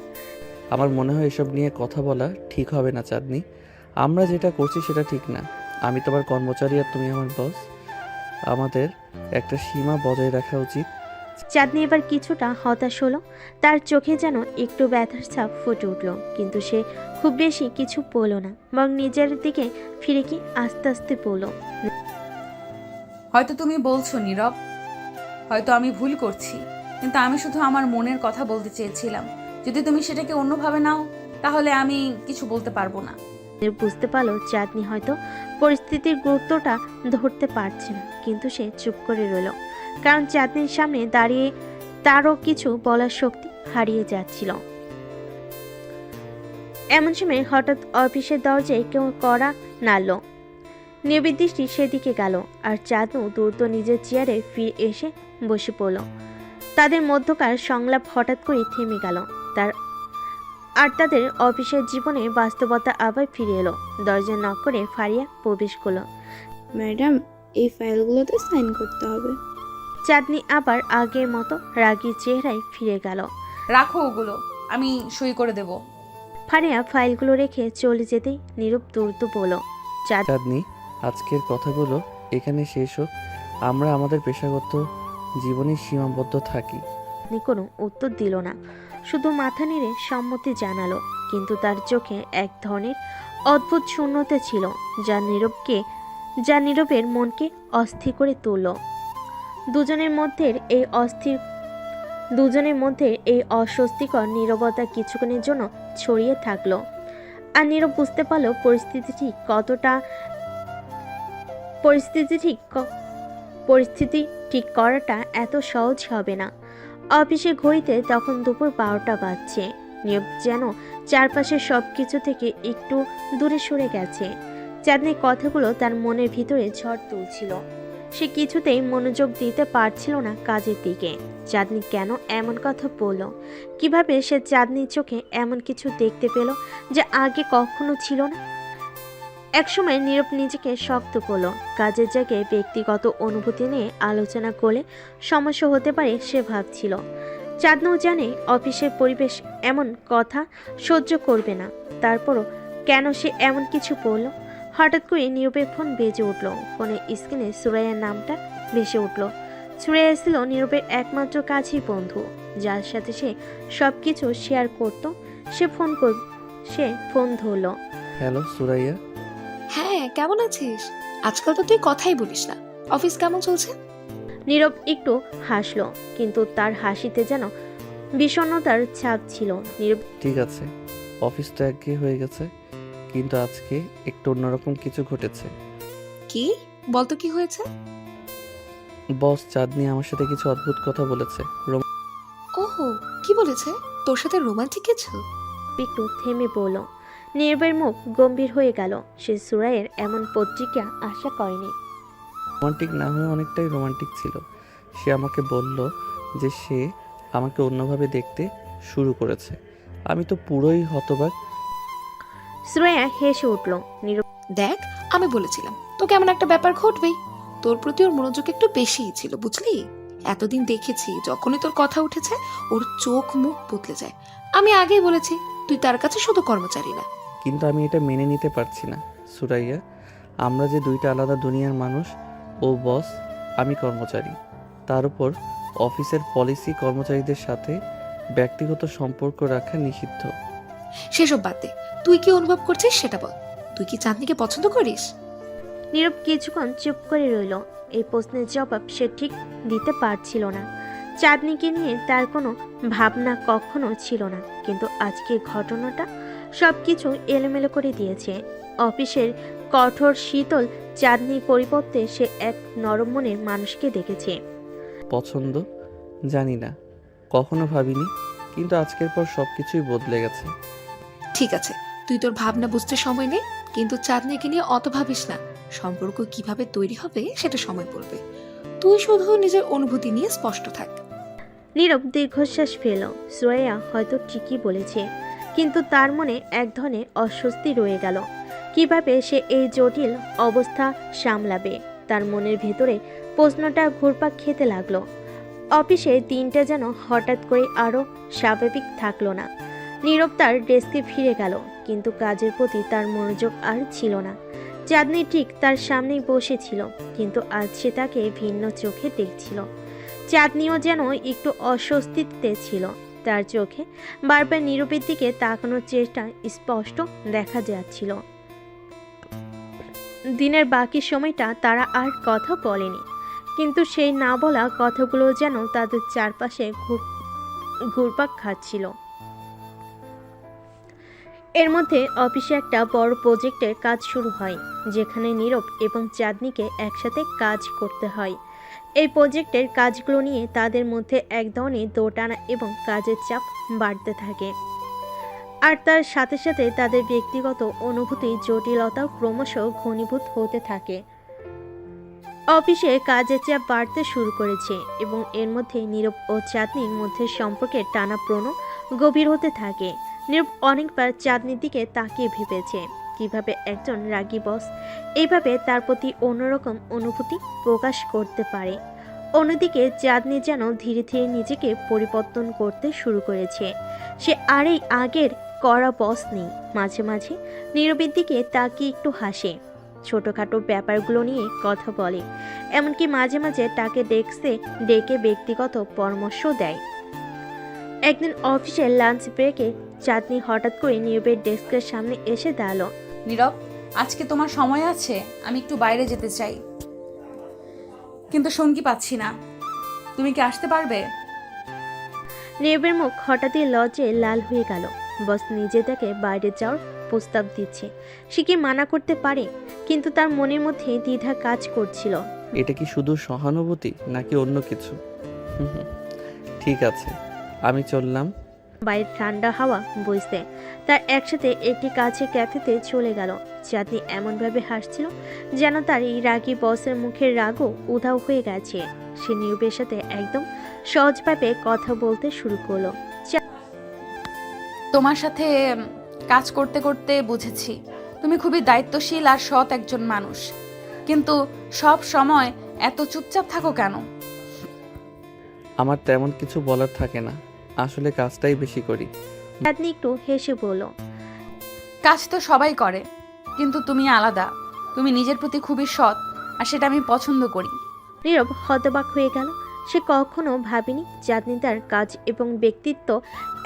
আমার মনে হয় এসব নিয়ে কথা বলা ঠিক হবে না চাঁদনি। আমরা যেটা করছি সেটা ঠিক না। আমি তোমার কর্মচারী আর তুমি আমার বস, আমাদের একটা সীমা বজায় রাখা উচিত। চাঁদনি এবার কিছুটা হতাশ হলো। তার চোখে যেন একটু ব্যথার ছাপ ফুটে উঠল, কিন্তু সে খুব বেশি কিছু বলল না, বরং নিজের দিকে ফিরে কি আস্তে আস্তে বলল, হয়তো তুমি বলছো নীরব, হয়তো আমি ভুল করছি, কিন্তু আমি শুধু আমার মনের কথা বলতে চেয়েছিলাম। যদি তুমি সেটাকে অন্যভাবে নাও তাহলে আমি কিছু বলতে পারবো না। বুঝতে পারলো চাঁদনি হয়তো পরিস্থিতির গুরুত্বটা ধরতে পারছে না, কিন্তু সে চুপ করে রইল, কারণ চাঁদনির সামনে দাঁড়িয়ে তারও কিছু বলার শক্তি হারিয়ে যাচ্ছিল। এমন সময় হঠাৎ অফিসের দরজায় কেউ কড়া নাড়ল। নীরবের দৃষ্টি সেদিকে গেল, আর চাঁদনু দ্রুত নিজের চেয়ারে ফিরে এসে বসে পড়ল। তাদের মধ্যকার সংলাপ হঠাৎ করে থেমে গেল। তাদের অফিসের জীবনে বাস্তবতা আবার ফিরে এলো। দরজা নক করে ফারিয়া প্রবেশ করলো। ম্যাডাম, এই ফাইলগুলোতে সাইন করতে হবে। চাঁদনি আবার আগের মতো রাগী চেহারায় ফিরে গেল। রাখো ওগুলো, আমি সই করে দেব। ফারিয়া ফাইলগুলো রেখে চলে যেতেই নীরব দ্রুত বলল, চাঁদনি, আজকের কথাগুলো এখানে শেষ হোক। আমরা আমাদের পেশাগত জীবনে সীমাবদ্ধ থাকি। চাঁদনি কোনো উত্তর দিল না, শুধু মাথা নেড়ে সম্মতি জানালো, কিন্তু তার চোখে এক ধরনের অদ্ভুত শূন্যতা ছিল যা নীরবের মনকে অস্থির করে তুলল। দুজনের মধ্যে এই অস্বস্তিকর নীরবতা কিছুক্ষণের জন্য ছড়িয়ে থাকলো। আর নীরব বুঝতে পারলো পরিস্থিতি ঠিক করাটা এত সহজ হবে না। অফিসে ঘড়িতে তখন দুপুর 12টা বাজছে। নীরব যেন চারপাশের সব কিছু থেকে একটু দূরে সরে গেছে। চাঁদনির কথাগুলো তার মনের ভিতরে ঝড় তুলছিল। সে কিছুতেই মনোযোগ দিতে পারছিল না কাজের দিকে। চাঁদনি কেন এমন কথা বলল? কিভাবে সে চাঁদনির চোখে এমন কিছু দেখতে পেল যা আগে কখনো ছিল না? একসময় নীরব নিজেকে শক্ত করলো। কাজের জায়গায় ব্যক্তিগত অনুভূতি নিয়ে আলোচনা করলে সমস্যা হতে পারে সে ভাবছিল। চাঁদনিও জানে অফিসের পরিবেশ এমন কথা সহ্য করবে না, তারপরও কেন সে এমন কিছু বলল? হঠাৎ করে নীরবের ফোন বেজে উঠল। ফোনের স্ক্রিনে সুরাইয়ার নামটা ভেসে উঠল। সুরাইয়া ছিল নীরবের একমাত্র কাছের বন্ধু, যার সাথে সে সব কিছু শেয়ার করত। সে ফোন ধরল। হ্যালো সুরাইয়া। হ্যাঁ, কেমন আছিস? আজকাল তো তুই কথাই বলিস না। অফিস কেমন চলছে? নীরব একটু হাসলো, কিন্তু তার হাসিতে যেন বিষণ্ণতার ছাপ ছিল। নীরব ঠিক আছে, অফিস তো একঘেয়ে হয়ে গেছে, কিন্তু আজকে একটু অন্যরকম কিছু ঘটেছে। কি বলতো, কি হয়েছে? বস চাঁদনি আমার সাথে কিছু অদ্ভুত কথা বলেছে। ওহো, কি বলেছে? তোর সাথে রোমান্টিক কিছু? একটু থেমে বলল। নীরবের মুখ গম্ভীর হয়ে গেল। সে সুরাইয়ের এমন প্রতিক্রিয়া আশা করেনি। রোমান্টিক না হয়ে অনেকটাই রোমান্টিক ছিল। সে আমাকে বলল যে সে আমাকে অন্যভাবে দেখতে শুরু করেছে। আমি তো পুরোই হতবাক। সুরাইয়া হেসে উঠল। নীরব দেখ, আমি বলেছিলাম তোকে এমন একটা ব্যাপার ঘটবেই। তোর প্রতি ওর মনোযোগ একটু বেশিই ছিল, বুঝলি? এতদিন দেখেছি যখনই তোর কথা উঠেছে ওর চোখ মুখ বদলে যায়। আমি আগেই বলেছি তুই তার কাছে শুধু কর্মচারী না। কিন্তু আমি এটা মেনে নিতে পারছি না সুরাইয়া। আমরা যে দুইটা আলাদা দুনিয়ার মানুষ। ও বস, আমি কর্মচারী। তার উপর অফিসের পলিসি কর্মচারীদের সাথে ব্যক্তিগত সম্পর্ক রাখা নিষিদ্ধ। সেসব বাদ দে, তুই কি অনুভব করছিস সেটা বল। তুই কি চাঁদনিকে পছন্দ করিস? নীরব কিছুক্ষণ চুপ করে রইল। এই প্রশ্নের জবাব সে ঠিক দিতে পারছিল না। চাঁদনিকে নিয়ে তার কোনো ভাবনা কখনো ছিল না, কিন্তু আজকের ঘটনাটা সবকিছু এলোমেলো করে দিয়েছে। অফিসের কঠোর শীতল চাঁদনির পরিবর্তে সে এক নরম মনের মানুষকে দেখেছে। পছন্দ জানি না, কখনো ভাবিনি, কিন্তু আজকের পর সবকিছুই বদলে গেছে। ঠিক আছে, তুই তোর ভাবনা বুঝতে সময় নে, কিন্তু চাঁদনিকে নিয়ে অত ভাবিস না। সম্পর্ক কিভাবে তৈরি হবে সেটা সময় বলবে। তুই শুধু নিজের অনুভূতি নিয়ে স্পষ্ট থাক। নীরব দীর্ঘশ্বাস ফেল। সুরাইয়া হয়তো ঠিকই বলেছে, কিন্তু তার মনে এক ধরনের অস্বস্তি রয়ে গেল। কিভাবে সে এই জটিল অবস্থা সামলাবে? তার মনের ভেতরে প্রশ্নটা ঘুরপাক খেতে লাগলো। অফিসে দিনটা যেন হঠাৎ করে আরও স্বাভাবিক থাকলো না। নীরব তার ডেস্কে ফিরে গেল, কিন্তু কাজের প্রতি তার মনোযোগ আর ছিল না। চাঁদনি ঠিক তার সামনেই বসেছিল, কিন্তু আজ সে তাকে ভিন্ন চোখে দেখছিল। চাঁদনিও যেন একটু অস্বস্তিতে ছিল। তার চোখে বারবার নীরবের দিকে তাকানোর চেষ্টা স্পষ্ট দেখা যাচ্ছিল। দিনের বাকি সময়টা তারা আর কথা বলেনি, কিন্তু সেই না বলা কথাগুলো যেন তাদের চারপাশে ঘুরপাক খাচ্ছিল। এর মধ্যে অফিসে একটা বড় প্রজেক্টের কাজ শুরু হয়, যেখানে নীরব এবং চাঁদনিকে একসাথে কাজ করতে হয়। এই প্রজেক্টের কাজগুলো নিয়ে তাদের মধ্যে এক ধরনের দোটানা এবং কাজের চাপ বাড়তে থাকে। আর তার সাথে সাথে তাদের ব্যক্তিগত অনুভূতি জটিলতাও ক্রমশ ঘনীভূত হতে থাকে। অফিসে কাজের চাপ বাড়তে শুরু করেছে এবং এর মধ্যে নীরব ও চাঁদনির মধ্যে সম্পর্কের টানাপ্রণ গভীর হতে থাকে। নীরব অনেকবার চাঁদনির দিকে তাকিয়ে ভেবেছে কিভাবে একজন রাগী বস এইভাবে তার প্রতি অন্যরকম অনুভূতি প্রকাশ করতে পারে। অন্যদিকে চাঁদনি যেন ধীরে ধীরে নিজেকে পরিবর্তন করতে শুরু করেছে। সে আর এই আগের কড়া বস নেই। মাঝে মাঝে নীরবের দিকে তাকিয়ে একটু হাসে, ছোটখাটো ব্যাপারগুলো নিয়ে কথা বলে, এমনকি মাঝে মাঝে তাকে ডেস্কে ডেকে ব্যক্তিগত পরামর্শ দেয়। একদিন অফিসের লাঞ্চ ব্রেকে চাঁদনি হঠাৎ করে নীরবের ডেস্কের সামনে এসে দাঁড়ালো। নীরব, আজকে তোমার সময় আছে? আমি একটু বাইরে যেতে চাই, কিন্তু সঙ্গী পাচ্ছি না। তুমি কি আসতে পারবে? নীরবের মুখ হঠাৎই লজ্জায় লাল হয়ে গেল। বস নিজে তাকে বাইরে যাওয়ার প্রস্তাব দিচ্ছে, সে কি মানা করতে পারে? কিন্তু তার মনের মধ্যে দ্বিধা কাজ করছিল। এটা কি শুধু সহানুভূতি নাকি অন্য কিছু? ঠিক আছে, আমি চললাম। বাইরে ঠান্ডা হাওয়া বইছে। তার একসাথে একটি কাছে ক্যাফেতে চলে গেল। চাঁদনি এমনভাবে হাসছিল যেন তার এই রাগী বসের মুখের রাগও উধাও হয়ে গেছে। সে নীরবের সাথে একদম সহজভাবে কথা বলতে শুরু করলো। তোমার সাথে কাজ করতে করতে বুঝেছি তুমি খুবই দায়িত্বশীল আর সৎ একজন মানুষ, কিন্তু সব সময় এত চুপচাপ থাকো কেন? আমার তেমন কিছু বলার থাকে না, আসলে কাজটাই বেশি করি। চাঁদনি একটু হেসে বলল, কাজ তো সবাই করে, কিন্তু তুমি আলাদা। তুমি নিজের প্রতি খুবই সৎ, আর সেটা আমি পছন্দ করি। নীরব হতবাক হয়ে গেল। সে কখনো ভাবেনি চাঁদনি তার কাজ এবং ব্যক্তিত্ব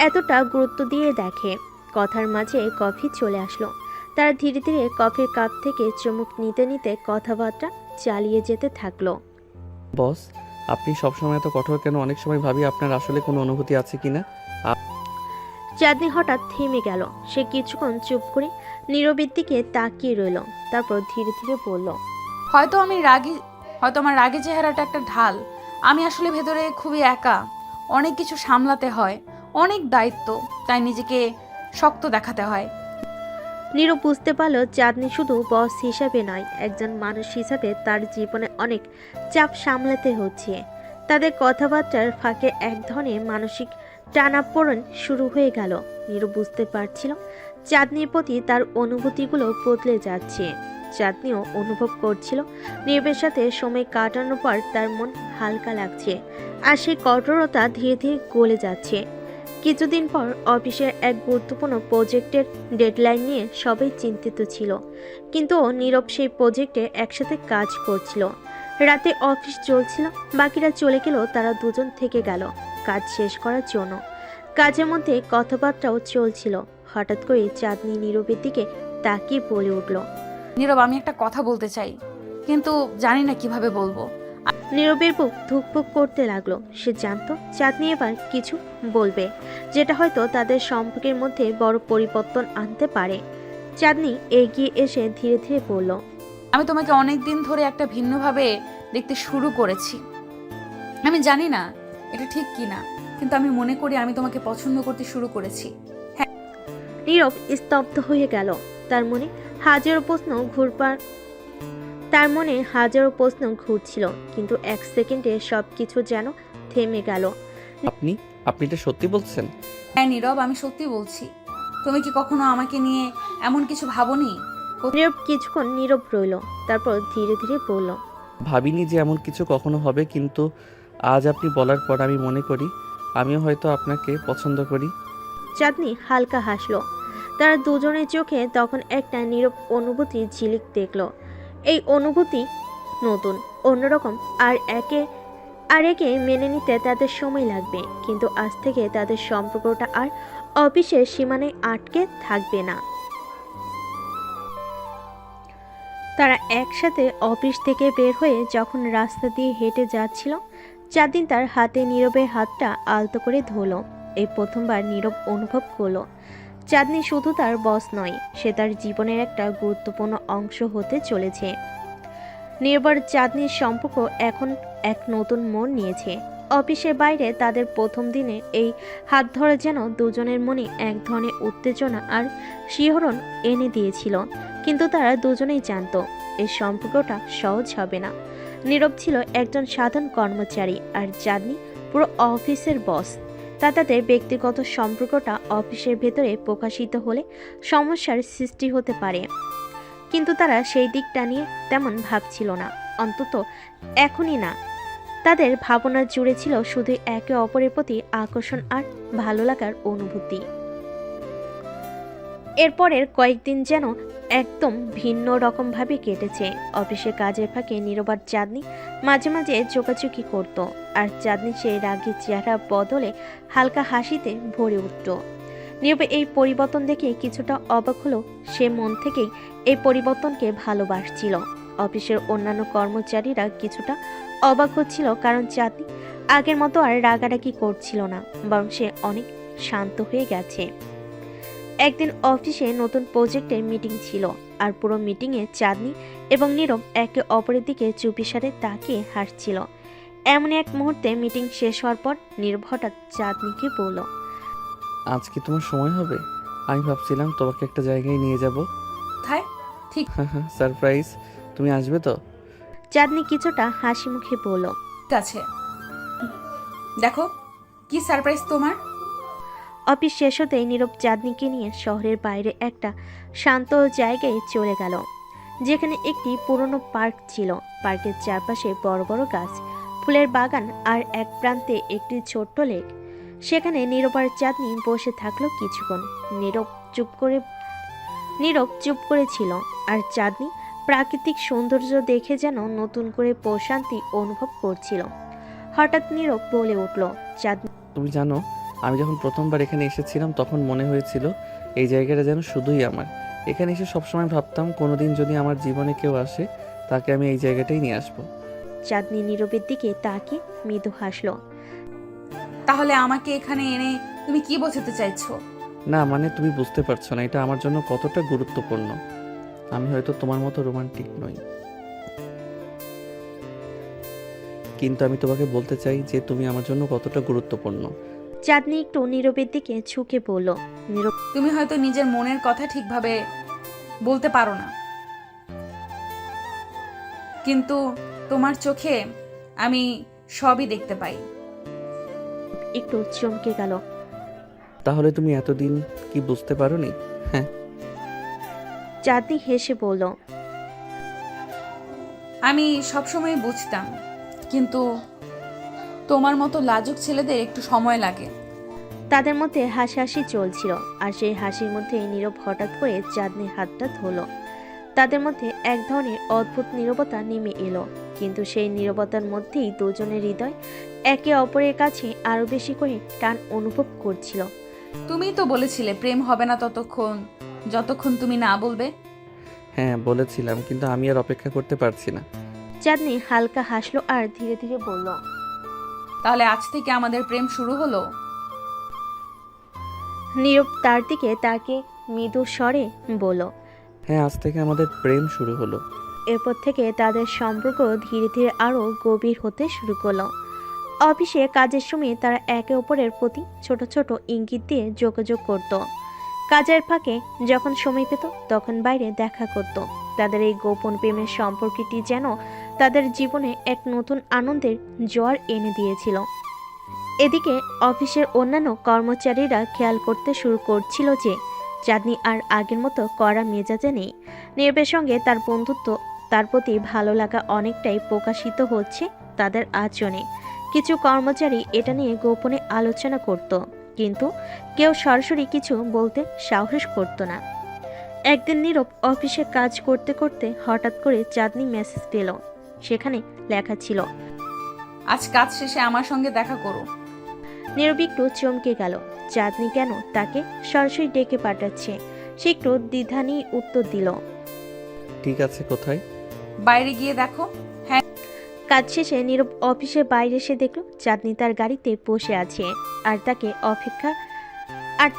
এতটা গুরুত্ব দিয়ে দেখে। কথার মাঝে কফি চলে আসলো। তারা ধীরে ধীরে কফির কাপ থেকে চুমুক নিতে নিতে কথাবার্তা চালিয়ে যেতে থাকলো। বস, আপনি সবসময় এত কঠোর কেন? অনেক সময় ভাবি আপনার আসলে কোনো অনুভূতি আছে কিনা। চাঁদনি হঠাৎ থেমে গেল। সে কিছুক্ষণ চুপ করে নীরবের দিকে তাকিয়ে রইল, তারপর ধীরে ধীরে বলল, হয়তো আমার রাগী চেহারাটা একটা ঢাল। আমি আসলে ভেতরে খুবই একা, অনেক কিছু সামলাতে হয়, অনেক দায়িত্ব, তাই নিজেকে শক্ত দেখাতে হয়। নীরব বুঝতে পারল চাঁদনি শুধু বস হিসাবে নয়, একজন মানুষ হিসাবে তার জীবনে অনেক চাপ সামলাতে হচ্ছে। তাদের কথাবার্তার ফাঁকে এক ধরনের মানসিক টানাপোড়েন শুরু হয়ে গেল। নীরব বুঝতে পারছিল চাঁদনির প্রতি তার অনুভূতিগুলো বদলে যাচ্ছে। চাঁদনিও অনুভব করছিল নীরবের সাথে সময় কাটানোর পর তার মন হালকা লাগছে, আর সেই কঠোরতা ধীরে ধীরে গলে যাচ্ছে। কিছুদিন পর অফিসের এক গুরুত্বপূর্ণ প্রজেক্টের ডেডলাইন নিয়ে সবাই চিন্তিত ছিল, কিন্তু নীরব সেই প্রজেক্টে একসাথে কাজ করছিল। রাতে অফিস চলছিল, বাকিরা চলে গেলেও তারা দুজন থেকে গেল কাজ শেষ করার জন্য। কাজের মধ্যে কথাবার্তাও চলছিল। হঠাৎ করে চাঁদনি নীরবের দিকে তাকিয়ে বলে উঠল, নীরব, আমি একটা কথা বলতে চাই, কিন্তু জানি না কিভাবে বলবো। নীরবের বুক ধুকপুক করতে লাগলো। সে জানতো চাঁদনি এবার কিছু বলবে, যেটা হয়তো তাদের সম্পর্কের মধ্যে বড় পরিবর্তন আনতে পারে। চাঁদনি এগিয়ে এসে ধীরে ধীরে বলল, আমি তোমাকে অনেক দিন ধরে একটা ভিন্নভাবে দেখতে শুরু করেছি। আমি জানি না এটা ঠিক কিনা, কিন্তু আমি মনে করি আমি তোমাকে পছন্দ করতে শুরু করেছি। নীরব স্তব্ধ হয়ে গেল। তার মনে হাজারো প্রশ্ন ঘুরছিল, কিন্তু এক সেকেন্ডে সবকিছু যেন থেমে গেল। আপনি আপনি এটা সত্যি বলছেন? হ্যাঁ নীরব, আমি সত্যি বলছি। তুমি কি কখনো আমাকে নিয়ে এমন কিছু ভাবোনি? নীরব কিছুক্ষণ নীরব রইল, তারপর ধীরে ধীরে বলল, ভাবিনি যে এমন কিছু কখনো হবে, কিন্তু আজ আপনি বলার পর আমি মনে করি আমিও হয়তো আপনাকে পছন্দ করি। চাঁদনি হালকা হাসলো। তারা দুজনের চোখে তখন একটা নীরব অনুভূতির ঝিলিক দেখলো। এই অনুভূতি নতুন, অন্যরকম, আর একে মেনে নিতে তাদের সময় লাগবে, কিন্তু আজ থেকে তাদের সম্পর্কটা আর অফিসের সীমানায় আটকে থাকবে না। তারা একসাথে অফিস থেকে বের হয়ে যখন রাস্তা দিয়ে হেঁটে যাচ্ছিল, চাঁদনি তার হাতে নীরবের হাতটা আলতো করে ধরল। এই প্রথমবার নীরব অনুভব করলো চাঁদনি শুধু তার বস নয়, সে তার জীবনের একটা গুরুত্বপূর্ণ অংশ হতে চলেছে। নীরব চাঁদনির সম্পর্ক এখন এক নতুন মোড় নিয়েছে। অফিসের বাইরে তাদের প্রথম দিনে এই হাত ধরা যেন দুজনের মনে এক ধরনের উত্তেজনা আর শিহরণ এনে দিয়েছিল, কিন্তু তারা দুজনেই জানতো এই সম্পর্কটা সহজ হবে না। নীরব ছিল একজন সাধারণ কর্মচারী, আর চাঁদনি পুরো অফিসের বস। তাদের ব্যক্তিগত সম্পর্কটা অফিসের ভেতরে প্রকাশিত হলে সমস্যার সৃষ্টি হতে পারে, কিন্তু তারা সেই দিকটা নিয়ে তেমন ভাবছিল না, অন্তত এখনই না। তাদের ভাবনা জুড়ে ছিল শুধু একে অপরের প্রতি আকর্ষণ আর ভালো লাগার অনুভূতি। এরপরের কয়েকদিন যেন একদম ভিন্ন রকমভাবে কেটেছে। অফিসে কাজের ফাঁকে নীরব আর চাঁদনি মাঝে মাঝে চোকাচুকি করত, আর চাঁদনি সেই রাগী চেহারা বদলে হালকা হাসিতে ভরে উঠত। নীরব এই পরিবর্তন দেখে কিছুটা অবাক হলো। সে মন থেকেই এই পরিবর্তনকে ভালোবাসছিল। অফিসের অন্যান্য কর্মচারীরা কিছুটা অবাক হচ্ছিল, কারণ চাঁদনি আগের মতো আর রাগারাগি করছিল না, বরং সে অনেক শান্ত হয়ে গেছে। একদিন অফিসে নতুন প্রজেক্টের মিটিং ছিল, আর পুরো মিটিংয়ে চাঁদনি এবং নীরব একে অপরের দিকে চুপিসারে তাকিয়ে হাসছিল। এমন এক মুহূর্তে মিটিং শেষ হওয়ার পর নীরব হঠাৎ চাঁদনিকে বলল, আজ কি তোমার সময় হবে? আমি ভাবছিলাম তোমাকে একটা জায়গায় নিয়ে যাব। কোথায়? ঠিক হ্যাঁ, সারপ্রাইজ। তুমি আসবে তো? চাঁদনি কিছুটা হাসি মুখে বলল, আছে, দেখো কি সারপ্রাইজ তোমার। অফিস শেষ হতেই নীরব চাঁদনিকে নিয়ে শহরের বাইরে একটা শান্ত জায়গায় চলে গেল, যেখানে একটি পুরনো পার্ক ছিল। পার্কের চারপাশে বড় বড় গাছ, ফুলের বাগান, আর এক প্রান্তে একটি ছোট্ট লেক। সেখানে নীরব আর চাঁদনি বসে থাকলো কিছুক্ষণ। নীরব চুপ করে ছিল, আর চাঁদনি প্রাকৃতিক সৌন্দর্য দেখে যেন নতুন করে প্রশান্তি অনুভব করছিল। হঠাৎ নীরব বলে উঠল, চাঁদনি, তুমি জানো, আমি যখন প্রথমবার এখানে এসেছিলাম তখন মনে হয়েছিল এই জায়গাটা যেন শুধুই আমার। এখানে এসে সবসময় ভাবতাম কোনোদিন যদি আমার জীবনে কেউ আসে তাকে আমি এই জায়গাটাই নিয়ে আসবো। চাঁদনি নীরবের দিকে তাকিয়ে মৃদু হাসলো। তাহলে আমাকে এখানে এনে তুমি কি বোঝাতে চাইছো? না, মানে তুমি বুঝতে পারছো না এটা আমার জন্য কতটা গুরুত্বপূর্ণ। আমি হয়তো তোমার মতো রোমান্টিক নই, কিন্তু আমি তোমাকে বলতে চাই যে তুমি আমার জন্য কতটা গুরুত্বপূর্ণ। চাঁদনি একটু নীরবের দিকে ঝুঁকে বলল, নীরব তুমি হয়তো নিজের মনের কথা ঠিকভাবে বলতে পারো না, কিন্তু তোমার চোখে আমি সবই দেখতে পাই। একটু চমকে গেল। তাহলে তুমি এতদিন কি বুঝতে পারোনি? হ্যাঁ, চাঁদনি হেসে বলল, আমি সবসময় বুঝতাম, কিন্তু তোমার মতো লাজুক ছেলেদের একটু সময় লাগে। তাদের মধ্যে হাসাহাসি চলছিল, আর সেই হাসির মধ্যে নীরব হঠাৎ করে চাঁদনির হাতটা ধরল। তাদের মধ্যে এক ধরনের অদ্ভুত নীরবতা নেমে এলো, কিন্তু সেই নীরবতার মধ্যেই দুজনের হৃদয় একে অপরের কাছে আরো বেশি করে টান অনুভব করছিল। তুমিই তো বলেছিলে প্রেম হবে না যতক্ষণ তুমি না বলবে। হ্যাঁ বলেছিলাম, কিন্তু আমি আর অপেক্ষা করতে পারছি না। চাঁদনি হালকা হাসলো আর ধীরে ধীরে বলল, তাহলে আজ থেকে আমাদের প্রেম শুরু হলো? নীরব তার দিকে তাকে মৃদু স্বরে বলল। হ্যাঁ, আজ থেকে আমাদের প্রেম শুরু হলো। এরপর থেকে তাদের সম্পর্ক ধীরে ধীরে আরো গভীর হতে শুরু করলো। অফিসে কাজের সময় তারা একে অপরের প্রতি ছোট ছোট ইঙ্গিত দিয়ে যোগাযোগ করত। কাজের ফাঁকে যখন সময় পেত তখন বাইরে দেখা করত। তাদের এই গোপন প্রেমের সম্পর্কটি যেন তাদের জীবনে এক নতুন আনন্দের জোয়ার এনে দিয়েছিল। এদিকে অফিসের অন্যান্য কর্মচারীরা খেয়াল করতে শুরু করছিল যে চাঁদনি আর আগের মতো কড়া মেজাজে নেই। নীরবের সঙ্গে তার বন্ধুত্ব, তার প্রতি ভালো লাগা অনেকটাই প্রকাশিত হচ্ছে তাদের আচরণে। কিছু কর্মচারী এটা নিয়ে গোপনে আলোচনা করত, কিন্তু কেউ সরাসরি কিছু বলতে সাহস করত না। একদিন নীরব অফিসে কাজ করতে করতে হঠাৎ করে চাঁদনি মেসেজ পেল। সেখানে লেখা ছিল, আজ কাজ শেষে আমার সঙ্গে দেখা করো। নীরব একটু চমকে গেল। চাঁদনি কেন তাকে সরাসরি ডেকে পাঠাচ্ছে? সে একটু দ্বিধা নিয়ে উত্তর দিল, ঠিক আছে, কোথায়? বাইরে গিয়ে দেখো। কাজ শেষে নীরব অফিসের বাইরে এসে দেখল চাঁদনি তার গাড়িতে বসে আছে আর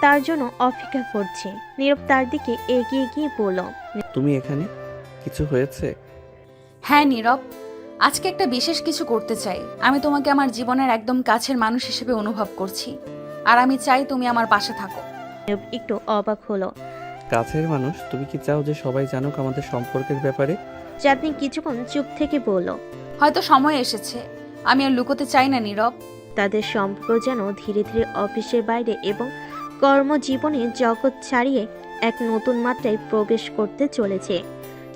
তার জন্য অপেক্ষা করছে। নীরব তার দিকে এগিয়ে গিয়ে বলল, তুমি এখানে? কিছু হয়েছে? হ্যাঁ নীরব, আজকে একটা বিশেষ কিছু করতে চাই। আমি তোমাকে আমার জীবনের একদম কাছের মানুষ হিসেবে অনুভব করছি, আর আমি চাই তুমি আমার পাশে থাকো। নীরব একটু অবাক হলো। কাছের মানুষ? তুমি কি চাও যে সবাই জানুক আমাদের সম্পর্কের ব্যাপারে? চাঁদনি কিছুক্ষণ চুপ থেকে বলল, হয়তো সময় এসেছে, আমি আর লুকোতে চাই না নীরব। তাদের সম্পর্ক যেন ধীরে ধীরে অফিসের বাইরে এবং কর্মজীবনে জগৎ ছাড়িয়ে এক নতুন মাত্রায় প্রবেশ করতে চলেছে।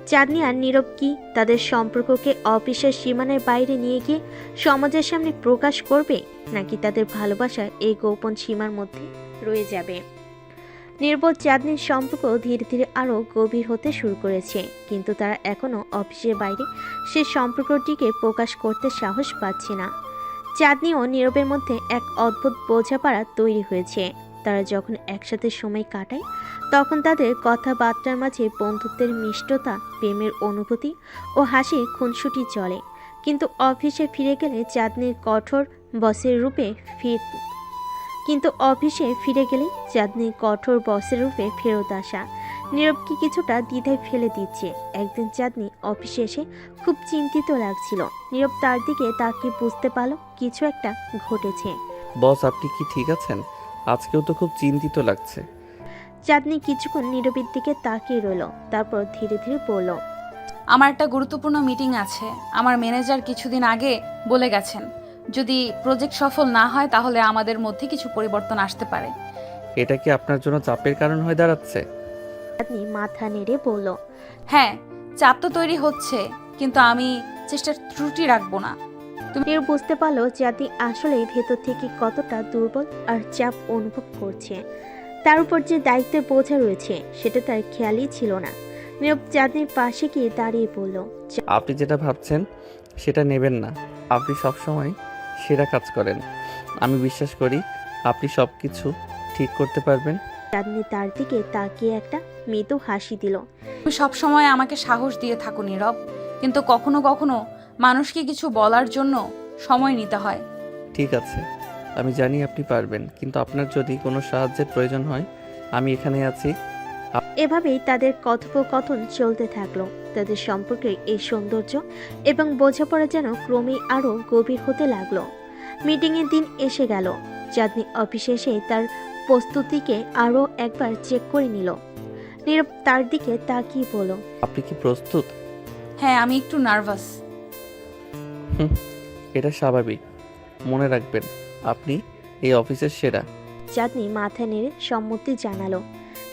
চাঁদনি আর নীরব কি তাদের সম্পর্ককে অফিসের সীমানার বাইরে নিয়ে গিয়ে সমাজের সামনে প্রকাশ করবে, নাকি তাদের ভালোবাসা এই গোপন সীমার মধ্যে রয়ে যাবে? নির্বোধ চাঁদনির সম্পর্ক ধীরে ধীরে আরও গভীর হতে শুরু করেছে, কিন্তু তারা এখনও অফিসের বাইরে সেই সম্পর্কটিকে প্রকাশ করতে সাহস পাচ্ছে না। চাঁদনি ও নীরবের মধ্যে এক অদ্ভুত বোঝাপড়া তৈরি হয়েছে। তারা যখন একসাথে সময় কাটায় তখন তাদের কথাবার্তার মাঝে বন্ধুত্বের মিষ্টতা, প্রেমের অনুভূতি ও হাসির খুনসুটি চলে। কিন্তু অফিসে ফিরে গেলে চাঁদনির কঠোর বসের রূপে ফেরত আসা নীরবকে কিছুটা দ্বিধায় ফেলে দিচ্ছে। একদিন চাঁদনি অফিসে এসে খুব চিন্তিত লাগছিল। নীরব তার দিকে তাকিয়ে বুঝতে পারল কিছু একটা ঘটেছে। বস, আপনি কি ঠিক আছেন? আজকেও তো খুব চিন্তিত লাগছে। চাঁদনি কিছুক্ষণ নীরবের দিকে তাকিয়ে রইল, তারপর ধীরে ধীরে বলল, আমার একটা গুরুত্বপূর্ণ মিটিং আছে। আমার ম্যানেজার কিছুদিন আগে বলে গেছেন, যদি প্রজেক্ট সফল না হয় তাহলে আমাদের মধ্যে কিছু পরিবর্তন আসতে পারে। এটা কি আপনার জন্য চাপের কারণ হয়ে দাঁড়াচ্ছে? চাঁদনি মাথা নেড়ে বলল, হ্যাঁ, চাপ তো তৈরি হচ্ছে, কিন্তু আমি চেষ্টার ত্রুটি রাখবো না। নীরব বুঝতে পারলো চাঁদনি আসলেই ভেতর থেকে কতটা দুর্বল আর চাপ অনুভব করছে। তার উপর যে দায়িত্বের বোঝা রয়েছে সেটা তার খেয়ালই ছিল না। নীরব চাঁদনির পাশে গিয়ে দাঁড়িয়ে বলল, আপনি যেটা ভাবছেন সেটা নেবেন না। আপনি সবসময় সেরা কাজ করেন। আমি বিশ্বাস করি আপনি সব কিছু ঠিক করতে পারবেন। চাঁদনি তার দিকে তাকিয়ে একটা মৃদু হাসি দিল। তুমি সবসময় আমাকে সাহস দিয়ে থাকো নীরব, কিন্তু কখনো কখনো মানুষকে কিছু বলার জন্য সময় নিতে হয়। ঠিক আছে, আমি জানি আপনি পারবেন, কিন্তু আপনার যদি কোনো সাহায্যের প্রয়োজন হয় আমি এখানে আছি। এভাবেই তাদের কথোপকথন চলতে থাকলো। তাদের সম্পর্কে এই সৌন্দর্য এবং বোঝাপড়া যেন ক্রমেই আরো গভীর হতে লাগলো। মিটিংয়ের দিন এসে গেল। চাঁদনি অফিসে এসে তার প্রস্তুতিকে আরো একবার চেক করে নিল। নীরব তার দিকে তাকিয়ে বলল, আপনি কি প্রস্তুত? হ্যাঁ, আমি একটু নার্ভাস। এটা স্বাভাবিক। মনে রাখবেন, আপনি এই অফিসের সেরা। চাঁদনি মাথা নেড়ে সম্মতি জানালো।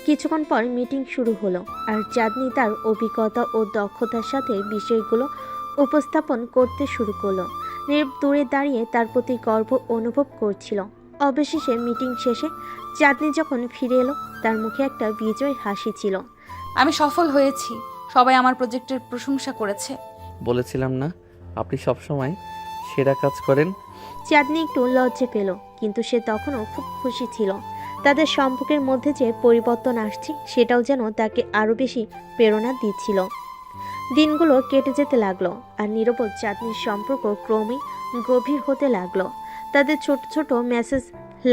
কিছুক্ষণ পর মিটিং শুরু হলো, আর চাঁদনি তার অভিজ্ঞতা ও দক্ষতার সাথে বিষয়গুলো উপস্থাপন করতে শুরু করলো। নীরব দূরে দাঁড়িয়ে তার প্রতি গর্ব অনুভব করছিল। অবশেষে মিটিং শেষে চাঁদনি যখন ফিরে এলো, তার মুখে একটা বিজয় হাসি ছিল। আমি সফল হয়েছি, সবাই আমার প্রজেক্টের প্রশংসা করেছে। বলেছিলাম না, আপনি সবসময় সেরা কাজ করেন। চাঁদনি একটু লজ্জা পেল, কিন্তু সে তখনও খুব খুশি ছিল। তাদের সম্পর্কের মধ্যে যে পরিবর্তন আসছে সেটাও যেন তাকে আরও বেশি প্রেরণা দিচ্ছিল। দিনগুলো কেটে যেতে লাগলো, আর নীরব ও চাঁদনির সম্পর্ক ক্রমেই গভীর হতে লাগলো। তাদের ছোট ছোট মেসেজ,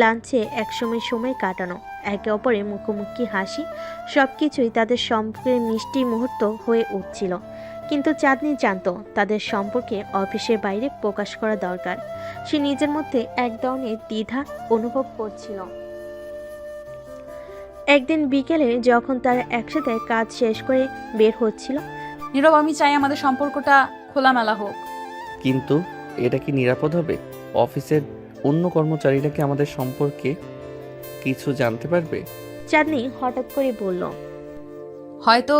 লাঞ্চে একসময় সময় কাটানো, একে অপরের মুখোমুখি হাসি, সব কিছুই তাদের সম্পর্কের মিষ্টি মুহূর্ত হয়ে উঠছিল। কিন্তু চাঁদনি জানতো তাদের সম্পর্কে অফিসের বাইরে প্রকাশ করা দরকার। সে নিজের মধ্যে এক ধরনের দ্বিধা অনুভব করছিল। একদিন বিকেলে যখন তারা একসাথে কাজ শেষ করে বের হচ্ছিল, নীরব, আমি চাই আমাদের সম্পর্কটা খোলামেলা হোক। কিন্তু এটা কি নিরাপদ হবে? অফিসের অন্য কর্মচারীরা কি আমাদের সম্পর্কে কিছু জানতে পারবে? চাঁদনি হঠাৎ করে বলল, হয়তো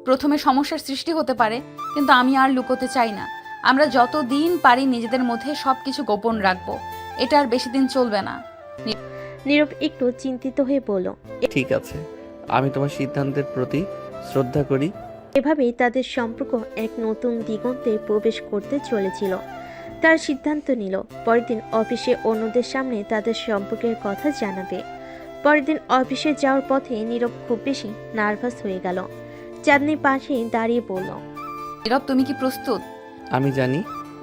প্রথমে সমস্যার সৃষ্টি হতে পারে, কিন্তু আমি আর লুকোতে চাই না। আমরা যত দিন পারি নিজেদের মধ্যে সবকিছু গোপন রাখবো। এটা আর বেশি দিন চলবে না। নীরব একটু চিন্তিত হয়ে বলল, ঠিক আছে, আমি তোমার সিদ্ধান্তের প্রতি শ্রদ্ধা করি। এভাবেই তাদের সম্পর্ক এক নতুন দিগন্তে প্রবেশ করতে চলেছিল। তার সিদ্ধান্ত নিল পরের দিন অফিসে অন্যদের সামনে তাদের সম্পর্কের কথা জানাবে। পরের দিন অফিসে যাওয়ার পথে নীরব খুব বেশি নার্ভাস হয়ে গেল। চাঁদনি পাশে দাঁড়িয়ে বলল, নীরব, তুমি কি প্রস্তুত? আমি জানি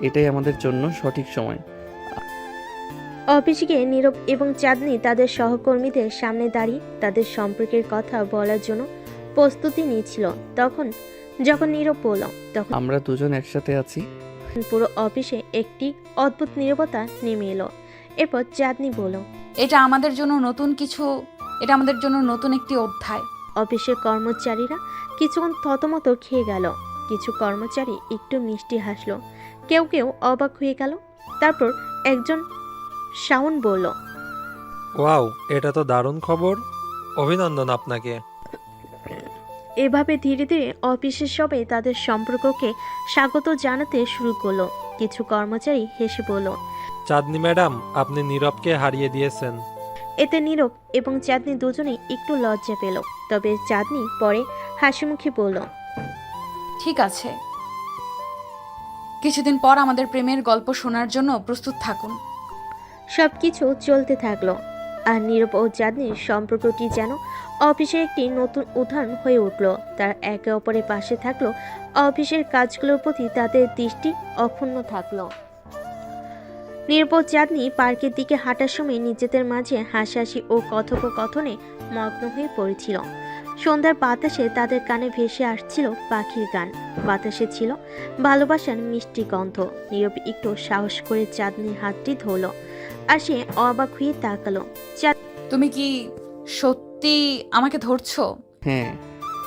এটাই আমাদের জন্য সঠিক সময়। অফিসে গিয়ে নীরব এবং চাঁদনি তাদের সহকর্মীদের সামনে দাঁড়িয়ে তাদের সম্পর্কের কথা বলার জন্য প্রস্তুতি নিচ্ছিল। যখন নীরব বলল, তখন আমরা দুজন একসাথে আছি। পুরো অফিসে একটি অদ্ভুত নীরবতা নেমে এলো। এরপর চাঁদনি বলল, এটা আমাদের জন্য নতুন একটি অধ্যায়। অফিসের কর্মচারীরা কিছুক্ষণ থতমত খেয়ে গেল। কিছু কর্মচারী একটু মিষ্টি হাসলো, কেউ কেউ অবাক হয়ে গেল। তারপর একজন শাওন বলল, ওয়াও, এটা তো দারুণ খবর, অভিনন্দন আপনাকে। এভাবে ধীরে ধীরে অফিসের সবাই তাদের সম্পর্ককে স্বাগত জানাতে শুরু করলো। কিছু কর্মচারী হেসে বলল, চাঁদনি ম্যাডাম, আপনি নীরবকে হারিয়ে দিয়েছেন। এতে নীরব এবং চাঁদনি দুজনেই একটু লজ্জা পেল। তবে চাঁদনি পরে হাসিমুখে বলল, ঠিক আছে, কিছুদিন পর আমাদের প্রেমের গল্প শোনার জন্য প্রস্তুত থাকুন। সবকিছু চলতে থাকলো, আর নীরব ও চাঁদনির সম্পর্কটি যেন অফিসের একটি নতুন উদাহরণ হয়ে উঠল। তার একে অপরের পাশে থাকলো, অফিসের কাজগুলোর প্রতি তাদের দৃষ্টি অক্ষুণ্ণ থাকলো। নীরব ও চাঁদনি পার্কের দিকে হাঁটার সময় নিজেদের মাঝে হাসাহাসি ও কথোপকথনে মগ্ন হয়ে পড়েছিল। সন্ধ্যার বাতাসে তাদের কানে ভেসে আসছিল পাখির গান, বাতাসে ছিল ভালোবাসার মিষ্টি গন্ধ। নীরব একটু সাহস করে চাঁদনির হাতটি ধরল, আর সে অবাক হয়ে তাকালো। তুমি কি সত্যি আমাকে ধরছো? হ্যাঁ,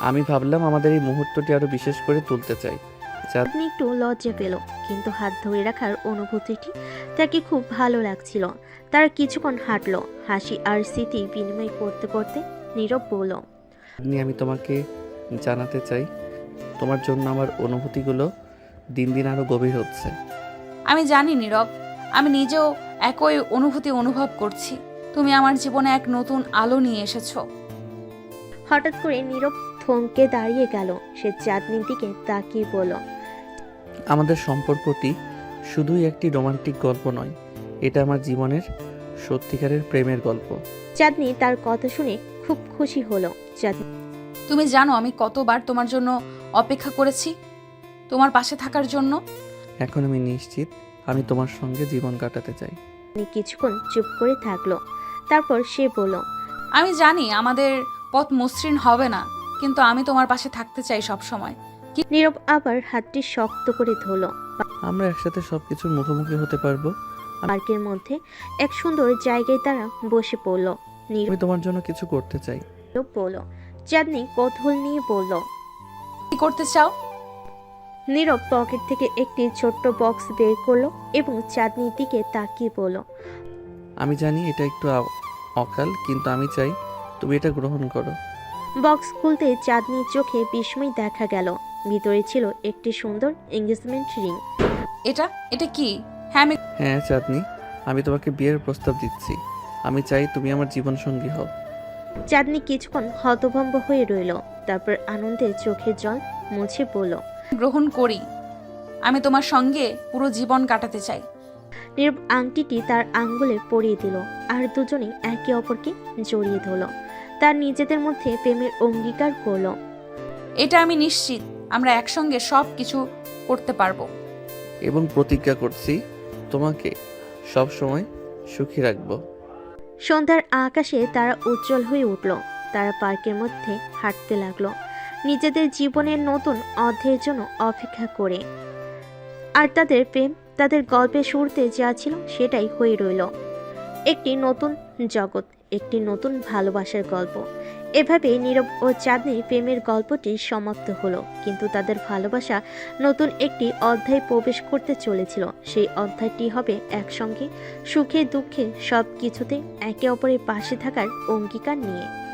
আমি ভাবলাম আমাদের এই মুহূর্তটি আরো বিশেষ করে তুলতে চাই। চাঁদনি একটু লজ্জা পেল, কিন্তু হাত ধরে রাখার অনুভূতিটি তাকে খুব ভালো লাগছিল। তারা কিছুক্ষণ হাঁটলো, হাসি আর স্মৃতি বিনিময় করতে করতে নীরব বলল, আমি তোমাকে জানাতে চাই, তোমার জন্য আমার অনুভূতিগুলো দিন দিন আরো গভীর হচ্ছে। আমি জানি নীরব, আমি নিজেও একই অনুভূতি অনুভব করছি। তুমি আমার জীবনে এক নতুন আলো নিয়ে এসেছো। হঠাৎ করে নীরব থমকে দাঁড়িয়ে গেল। সে চাঁদনির দিকে তাকিয়ে বলল, আমাদের সম্পর্কটি শুধুই একটি রোমান্টিক গল্প নয়, এটা আমার জীবনের সত্যিকারের প্রেমের গল্প। চাঁদনি তার কথা শুনে খুব খুশি হলো। চাঁদনি তুমি জানো আমি কতবার তোমার জন্য অপেক্ষা করেছি, তোমার পাশে থাকার জন্য। এখন আমি নিশ্চিত আমি তোমার সঙ্গে জীবন কাটাতে চাই। কিছুক্ষণ চুপ করে থাকলো, তারপর সে বলল, আমি জানি আমাদের পথ মসৃণ হবে না, কিন্তু আমি তোমার পাশে থাকতে চাই সব সময়। নীরব আবার হাতটি শক্ত করে ধরলো। আমরা একসাথে সবকিছুর মুখোমুখি হতে পারবো। পার্কের মধ্যে এক সুন্দর জায়গায় তারা বসে পড়ল। আমি তোমার জন্য কিছু করতে চাই। নীরব বলল, চাঁদনি কৌতূহল নিয়ে বলল। কি করতে চাও? নীরব পকেট থেকে একটি ছোট্ট বক্স বের করলো এবং চাঁদনির দিকে তাকিয়ে বলল। আমি জানি এটা একটু অকাল, কিন্তু আমি চাই তুমি এটা গ্রহণ করো। বক্স খুলতে চাঁদনির চোখে বিস্ময় দেখা গেল। ভিতরে ছিল একটি সুন্দর এঙ্গেজমেন্ট রিং। এটা কি? হ্যাঁ, আমি হ্যাঁ চাঁদনি, আমি তোমাকে বিয়ের প্রস্তাব দিচ্ছি। আমি চাই তুমি আমার জীবন সঙ্গী হও। চাঁদনি কিছুক্ষণ হতভম্ব হয়ে রইল, তারপর আনন্দে চোখের জল মুছে বলল। গ্রহণ করি। আমি তোমার সঙ্গে পুরো জীবন কাটাতে চাই। নীরব আংটিটি তার আঙ্গুলে পরিয়ে দিল, আর দুজনেই একে অপরকে জড়িয়ে ধরল। তার নিজেদের মধ্যে প্রেমের অঙ্গীকার করল। এটা আমি নিশ্চিত আমরা একসঙ্গে সব কিছু করতে পারবো। এবং প্রতিজ্ঞা করছি তোমাকে সব সময় সুখী রাখবো। সন্ধ্যার আকাশে তারা উজ্জ্বল হয়ে উঠল। তারা পার্কের মধ্যে হাঁটতে লাগলো, নিজেদের জীবনের নতুন অধ্যায়ের জন্য অপেক্ষা করে। আর তাদের প্রেম, তাদের গল্পের শুরুতে যা ছিল সেটাই হয়ে রইল। একটি নতুন জগৎ, একটি নতুন ভালোবাসার গল্প। এভাবেই নীরব ও চাঁদনির প্রেমের গল্পটি সমাপ্ত হলো। কিন্তু তাদের ভালোবাসা নতুন একটি অধ্যায়ে প্রবেশ করতে চলেছিল। সেই অধ্যায়টি হবে একসঙ্গে সুখে দুঃখে সব কিছুতে একে অপরের পাশে থাকার অঙ্গীকার নিয়ে।